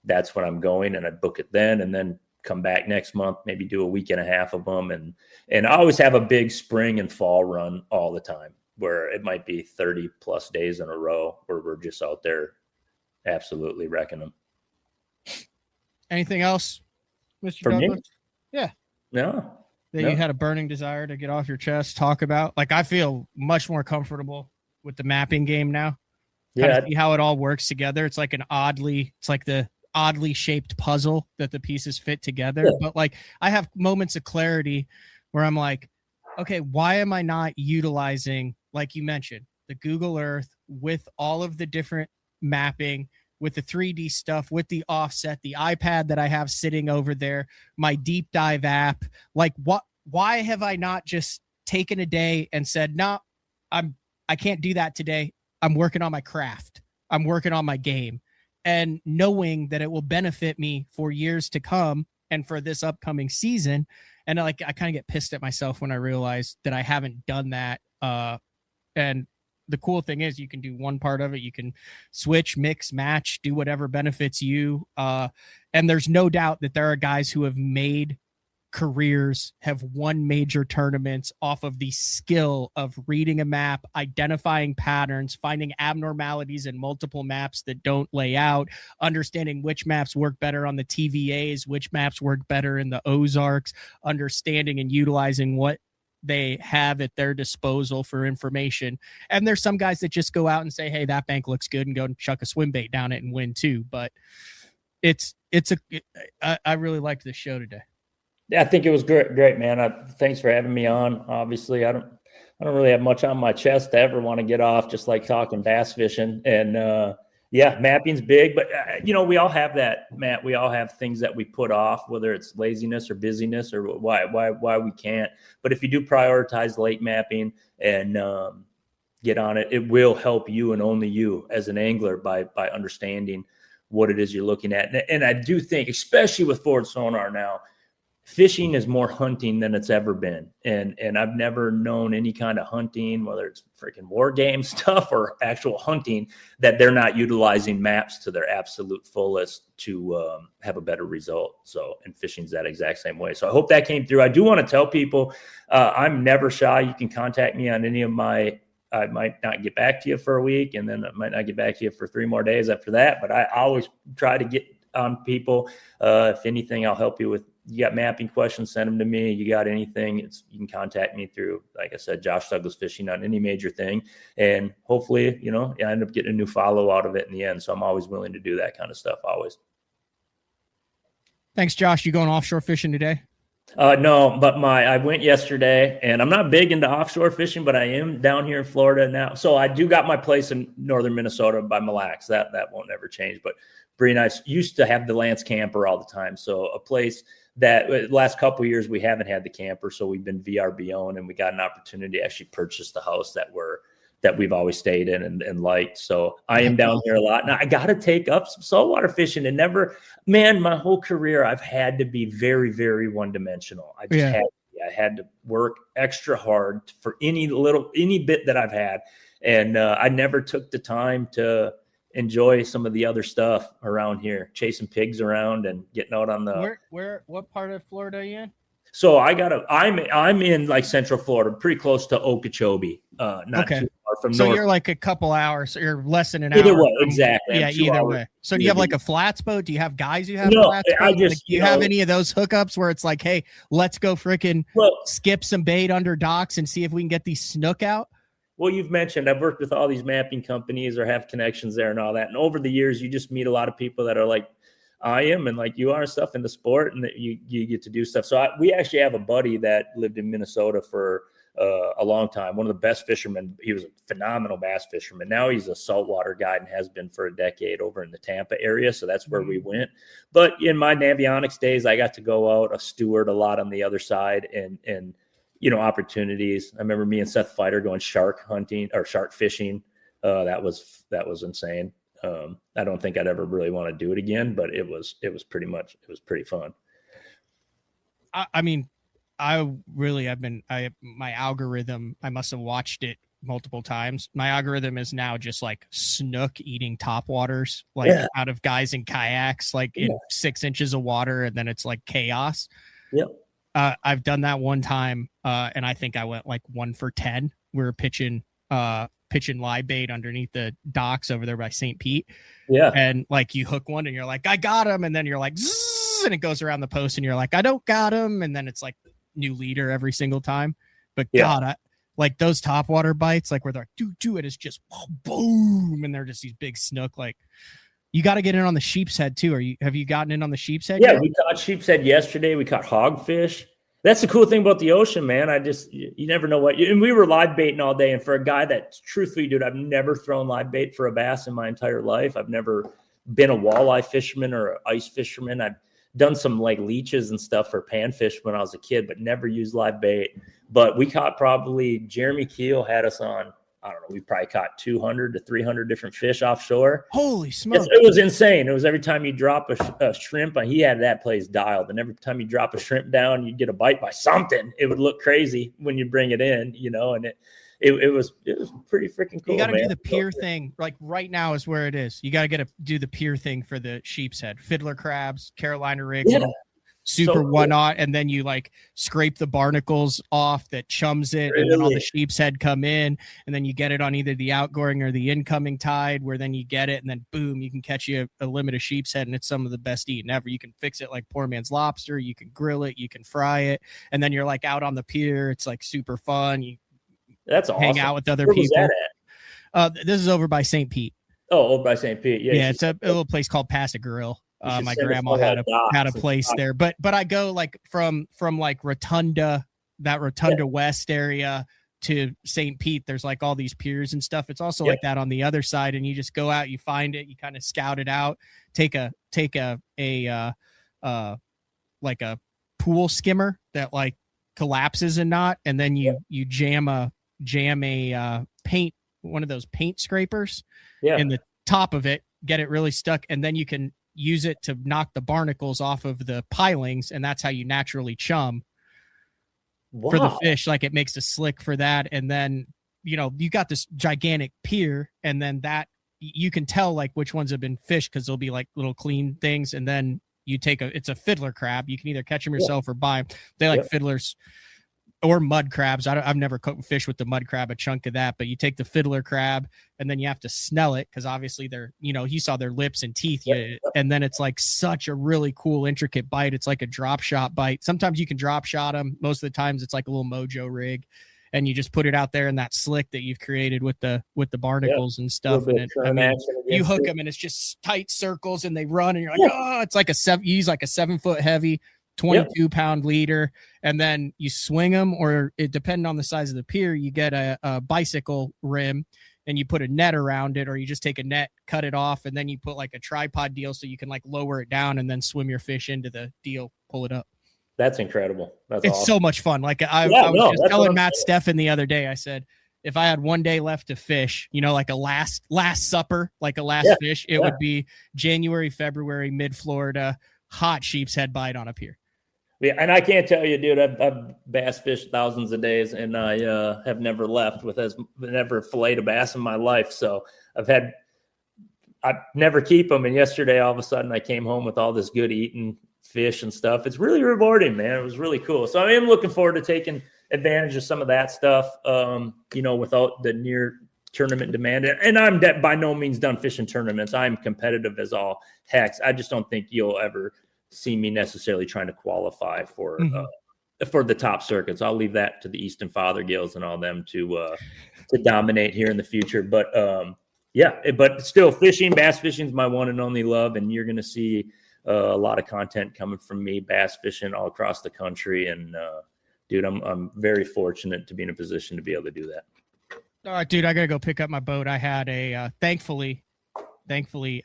that's when I'm going, and I'd book it then, and then come back next month, maybe do a week and a half of them. And I always have a big spring and fall run all the time where it might be 30 plus days in a row where we're just out there absolutely wrecking them. Anything else, Mr. For Douglas? me? Yeah. No. You had a burning desire to get off your chest, talk about. Like, I feel much more comfortable with the mapping game now. Yeah. See how it all works together. It's like the oddly shaped puzzle that the pieces fit together. Yeah. But like, I have moments of clarity where I'm like, okay, why am I not utilizing, like you mentioned, the Google Earth with all of the different mapping, with the 3D stuff, with the offset, the iPad that I have sitting over there, my deep dive app? Like, why have I not just taken a day and said, no, I can't do that today. I'm working on my craft. I'm working on my game. And knowing that it will benefit me for years to come and for this upcoming season. And like, I kind of get pissed at myself when I realize that I haven't done that. And the cool thing is you can do one part of it. You can switch, mix, match, do whatever benefits you. And there's no doubt that there are guys who have made careers have won major tournaments off of the skill of reading a map, identifying patterns, finding abnormalities in multiple maps that don't lay out, understanding which maps work better on the TVAs, which maps work better in the Ozarks, understanding and utilizing what they have at their disposal for information. And there's some guys that just go out and say, hey, that bank looks good, and go and chuck a swim bait down it and win too. But I really liked this show today. I think it was great, man. Thanks for having me on. Obviously, I don't really have much on my chest to ever want to get off, just like talking bass fishing. And mapping's big, but we all have that, Matt. We all have things that we put off, whether it's laziness or busyness or why we can't. But if you do prioritize lake mapping and get on it, it will help you and only you as an angler by understanding what it is you're looking at. And I do think, especially with forward sonar now, fishing is more hunting than it's ever been. And I've never known any kind of hunting, whether it's freaking war game stuff or actual hunting, that they're not utilizing maps to their absolute fullest to have a better result. So, and fishing's that exact same way. So I hope that came through. I do want to tell people I'm never shy. You can contact me on any of I might not get back to you for a week, and then I might not get back to you for 3 more days after that. But I always try to get on people. If anything, I'll help you with. You got mapping questions, send them to me. You got anything, you can contact me through, like I said, Josh Douglas Fishing on any major thing. And hopefully, I end up getting a new follow out of it in the end. So I'm always willing to do that kind of stuff, always. Thanks, Josh. You going offshore fishing today? No, but I went yesterday, and I'm not big into offshore fishing, but I am down here in Florida now. So I do got my place in northern Minnesota by Mille Lacs. That won't ever change. But Bree and I used to have the Lance camper all the time. So a place that last couple of years we haven't had the camper, so we've been VRBOing, and we got an opportunity to actually purchase the house that we've always stayed in and liked. So I am down here a lot. Now I got to take up some saltwater fishing, and my whole career I've had to be very, very one-dimensional. I just had to work extra hard for any bit that I've had, and I never took the time to enjoy some of the other stuff around here, chasing pigs around and getting out on the what part of Florida are you in? So I'm in like Central Florida, pretty close to Okeechobee, not too far from so north. You're like a couple hours, or you're less than an either hour. Way, exactly. Yeah, either way. So do you have like a flats boat? Do you have guys who have no, flats boat? Do you have any of those hookups where it's like, hey, let's go freaking skip some bait under docks and see if we can get these snook out? Well, you've mentioned I've worked with all these mapping companies or have connections there and all that. And over the years, you just meet a lot of people that are like I am and like you are and stuff in the sport, and that you get to do stuff. So we actually have a buddy that lived in Minnesota for a long time, one of the best fishermen. He was a phenomenal bass fisherman. Now he's a saltwater guide and has been for a decade over in the Tampa area. So that's where we went. But in my Navionics days, I got to go out, steward a lot on the other side and opportunities. I remember me and Seth Fighter going shark hunting or shark fishing. That was insane. I don't think I'd ever really want to do it again, but it was pretty fun. My algorithm, I must have watched it multiple times. My algorithm is now just like snook eating topwaters, out of guys in kayaks, in 6 inches of water. And then it's like chaos. Yep. I've done that one time, and I think I went like 1 for 10. We were pitching live bait underneath the docks over there by St. Pete. Yeah. And like you hook one and you're like, I got him. And then you're like, zzz, and it goes around the post and you're like, I don't got him. And then it's like new leader every single time. But God, like those topwater bites, like where they're like, do it is just boom. And they're just these big snook. Like you got to get in on the sheep's head too. Have you gotten in on the sheep's head? Yeah, we caught sheep's head yesterday. We caught hogfish. That's the cool thing about the ocean, man. You never know and we were live baiting all day. And for a guy that, truthfully, dude, I've never thrown live bait for a bass in my entire life. I've never been a walleye fisherman or an ice fisherman. I've done some like leeches and stuff for panfish when I was a kid, but never used live bait. But we caught Jeremy Keel had us on, I don't know, we probably caught 200 to 300 different fish offshore. Holy smokes. It was insane. It was every time you drop a shrimp, he had that place dialed. And every time you drop a shrimp down, you'd get a bite by something. It would look crazy when you bring it in, and it was pretty freaking cool. You got to do the pier thing. Like right now is where it is. You got to do the pier thing for the sheep's head. Fiddler crabs, Carolina rigs, super one-aught, and then you like scrape the barnacles off that chums it, and then all the sheep's head come in, and then you get it on either the outgoing or the incoming tide, where then you get it, and then boom, you can catch you a limit of sheep's head, and it's some of the best eating ever. You can fix it like poor man's lobster, you can grill it, you can fry it, and then you're like out on the pier. It's like super fun. That's awesome. Hang out with other Where people. Was that at? This is over by St. Pete. Oh, over by St. Pete. Yeah, it's a little place called Pass Grill. My grandma had a place there, but I go like from like Rotunda, that Rotunda West area to St. Pete. There's like all these piers and stuff. It's also like that on the other side, and you just go out, you find it, you kind of scout it out, take a like a pool skimmer that like collapses a knot, and then you jam a paint, one of those paint scrapers in the top of it, get it really stuck, and then you can use it to knock the barnacles off of the pilings, and that's how you naturally chum for the fish. Like it makes a slick for that, and then you got this gigantic pier, and then that you can tell like which ones have been fished because they'll be like little clean things, and then you take it's a fiddler crab. You can either catch them yourself or buy them. They like fiddlers or mud crabs. I've never cooked fish with the mud crab, a chunk of that, but you take the fiddler crab, and then you have to smell it because obviously they're, you saw their lips and teeth, and then it's like such a really cool, intricate bite. It's like a drop shot bite. Sometimes you can drop shot them. Most of the times it's like a little mojo rig, and you just put it out there in that slick that you've created with the barnacles and stuff. And you hook them, and it's just tight circles, and they run, and you're like, oh, it's like you use like a 7-foot heavy 22-pound leader, and then you swing them, or it depending on the size of the pier, you get a bicycle rim, and you put a net around it, or you just take a net, cut it off, and then you put like a tripod deal so you can like lower it down and then swim your fish into the deal, pull it up. That's incredible. It's awesome. So much fun. Like I was just telling Matt Steffen the other day, I said, if I had one day left to fish, like a last supper, like a last fish, it would be January, February, mid-Florida, hot sheep's head bite on a pier. Yeah, and I can't tell you, dude, I've bass fished thousands of days, and I have never left with never filleted a bass in my life. So I never keep them. And yesterday, all of a sudden, I came home with all this good eating fish and stuff. It's really rewarding, man. It was really cool. So I am looking forward to taking advantage of some of that stuff, without the near tournament demand. And I'm by no means done fishing tournaments. I'm competitive as all heck. I just don't think you'll ever see me necessarily trying to qualify for the top circuits. I'll leave that to the Easton Fothergills and all them to dominate here in the future. But but still, bass fishing is my one and only love, and you're going to see a lot of content coming from me bass fishing all across the country. And dude, I'm very fortunate to be in a position to be able to do that. All right, dude, I gotta go pick up my boat. I had thankfully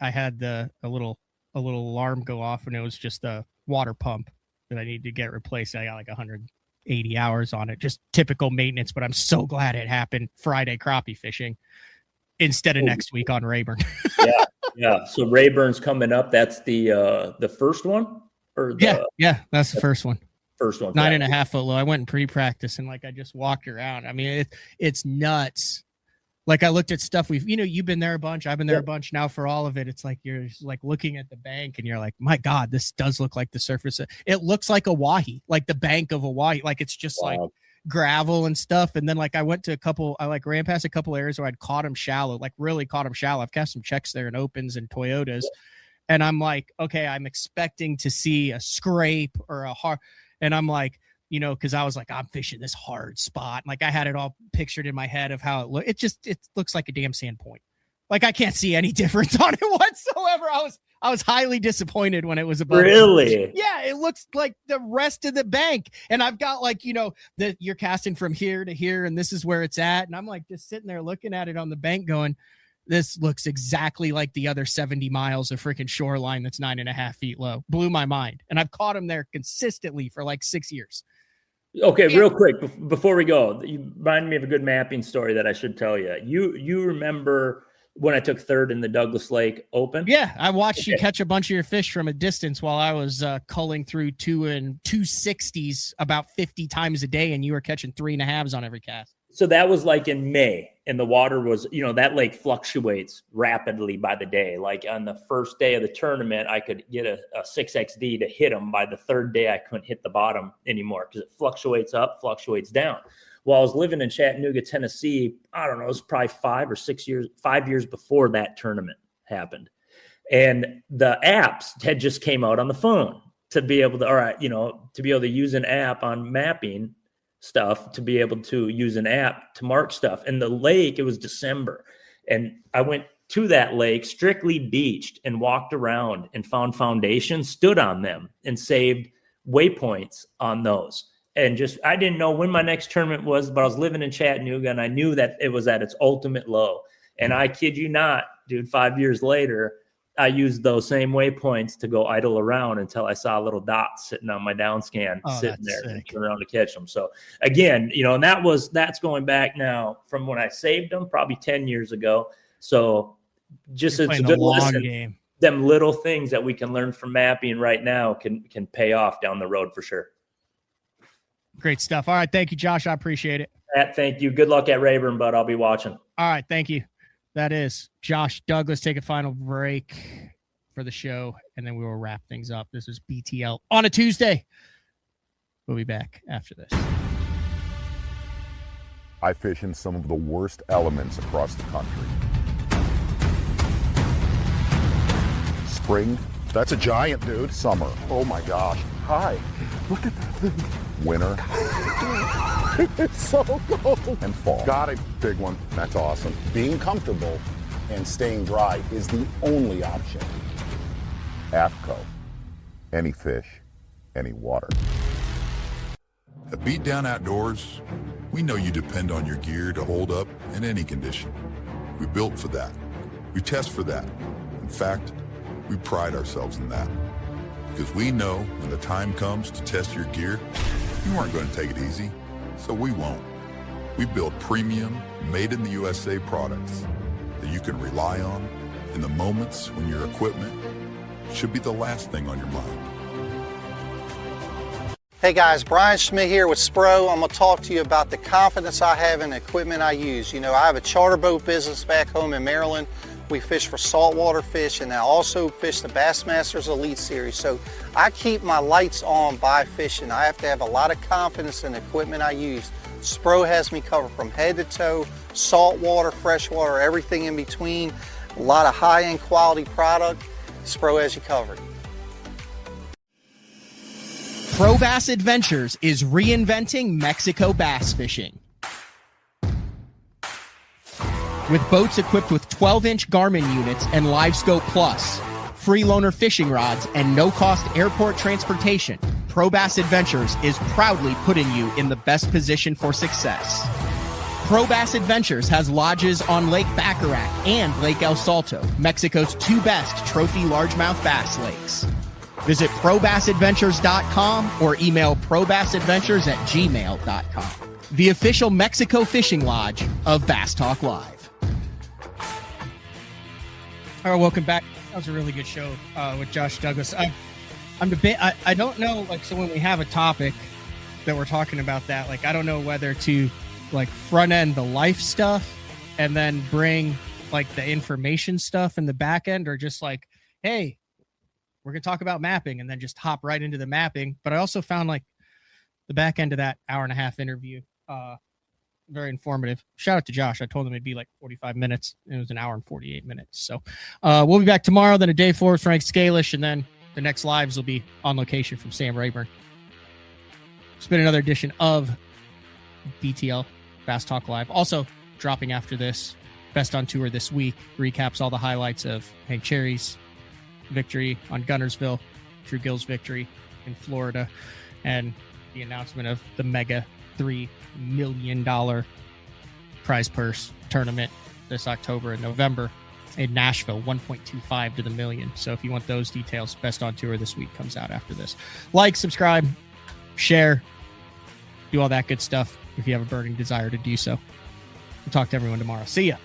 I had a little alarm go off, and it was just a water pump that I needed to get replaced. I got like 180 hours on it, just typical maintenance, but I'm so glad it happened Friday crappie fishing instead of next week on Rayburn. Yeah. So Rayburn's coming up. That's the first one, or that's the first one. First one, 9.5 foot low. I went in pre-practice, and like I just walked around. I mean, it's nuts. Like I looked at stuff you've been there a bunch. I've been there a bunch now for all of it. It's like you're just like looking at the bank, and you're like, my God, this does look like the surface. It looks like Oahe, like the bank of Oahe. Like it's just like gravel and stuff. And then like I ran past a couple areas where I'd caught them shallow, like really caught them shallow. I've cast some checks there in Opens and Toyotas. And I'm like, okay, I'm expecting to see a scrape or a hard, and I'm like, because I was like, I'm fishing this hard spot. Like I had it all pictured in my head of how it looked. It looks like a damn sand point. Like I can't see any difference on it whatsoever. I was highly disappointed when it was above. Really? Yeah, it looks like the rest of the bank. And I've got like, that you're casting from here to here, and this is where it's at. And I'm like just sitting there looking at it on the bank going, this looks exactly like the other 70 miles of freaking shoreline that's 9.5 feet low. Blew my mind. And I've caught them there consistently for like 6 years. Okay, real quick, before we go, you remind me of a good mapping story that I should tell you. You remember when I took third in the Douglas Lake Open? Yeah, I watched you catch a bunch of your fish from a distance while I was culling through 2 and 260s about 50 times a day, and you were catching 3.5s on every cast. So that was like in May, and the water was, that lake fluctuates rapidly by the day. Like on the first day of the tournament, I could get a 6XD to hit them. By the third day, I couldn't hit the bottom anymore because it fluctuates up, fluctuates down. Well, I was living in Chattanooga, Tennessee. I don't know, it was probably 5 years before that tournament happened. And the apps had just came out on the phone to be able to use an app on mapping stuff, to be able to use an app to mark stuff. And the lake, it was December. And I went to that lake, strictly beached, and walked around and found foundations, stood on them, and saved waypoints on those. And I didn't know when my next tournament was, but I was living in Chattanooga, and I knew that it was at its ultimate low. And I kid you not, dude, 5 years later, I used those same waypoints to go idle around until I saw a little dot sitting on my down scan, sitting there, and turn around to catch them. So again, and that's going back now from when I saved them, probably 10 years ago. So it's a good lesson. Game. Them little things that we can learn from mapping right now can pay off down the road for sure. Great stuff. All right. Thank you, Josh. I appreciate it. Matt, thank you. Good luck at Rayburn, bud. I'll be watching. All right. Thank you. That is Josh Douglas. Take a final break for the show, and then we will wrap things up. This is BTL on a Tuesday. We'll be back after this. I fish in some of the worst elements across the country. Spring, that's a giant, dude. Summer, oh my gosh. Hi, look at that thing. Winter, it's so cold. And fall. Got a big one, that's awesome. Being comfortable and staying dry is the only option. AFCO, any fish, any water. At Beatdown Outdoors, we know you depend on your gear to hold up in any condition. We built for that. We test for that. In fact, we pride ourselves in that. Because we know when the time comes to test your gear, you aren't going to take it easy, so we won't. We build premium, made-in-the-USA products that you can rely on in the moments when your equipment should be the last thing on your mind. Hey guys, Brian Schmidt here with Spro. I'm going to talk to you about the confidence I have in the equipment I use. I have a charter boat business back home in Maryland. We fish for saltwater fish, and I also fish the Bassmasters Elite Series. So I keep my lights on by fishing. I have to have a lot of confidence in the equipment I use. Spro has me covered from head to toe, saltwater, freshwater, everything in between. A lot of high-end quality product. Spro has you covered. Pro Bass Adventures is reinventing Mexico bass fishing. With boats equipped with 12-inch Garmin units and LiveScope Plus, free loaner fishing rods, and no-cost airport transportation, Pro Bass Adventures is proudly putting you in the best position for success. Pro Bass Adventures has lodges on Lake Baccarat and Lake El Salto, Mexico's two best trophy largemouth bass lakes. Visit probassadventures.com or email probassadventures@gmail.com. The official Mexico fishing lodge of Bass Talk Live. All right, welcome back. That was a really good show with Josh Douglas. I don't know, so when we have a topic that we're talking about that, I don't know whether to front end the life stuff and then bring the information stuff in the back end, or just hey, we're going to talk about mapping and then just hop right into the mapping. But I also found the back end of that hour and a half interview very informative. Shout out to Josh. I told him it'd be 45 minutes. It was an hour and 48 minutes. So we'll be back tomorrow, then a day forward, Frank Scalish, and then the next lives will be on location from Sam Rayburn. It's been another edition of BTL, Bass Talk Live. Also dropping after this, Best on Tour this week, recaps all the highlights of Hank Cherry's victory on Gunnersville, Drew Gill's victory in Florida, and the announcement of the mega $3 million prize purse tournament this October and November in Nashville, 1.25 to the million. So if you want those details, Best on Tour this week comes out after this. Like, subscribe, share, do all that good stuff if you have a burning desire to do so. We'll talk to everyone tomorrow. See ya.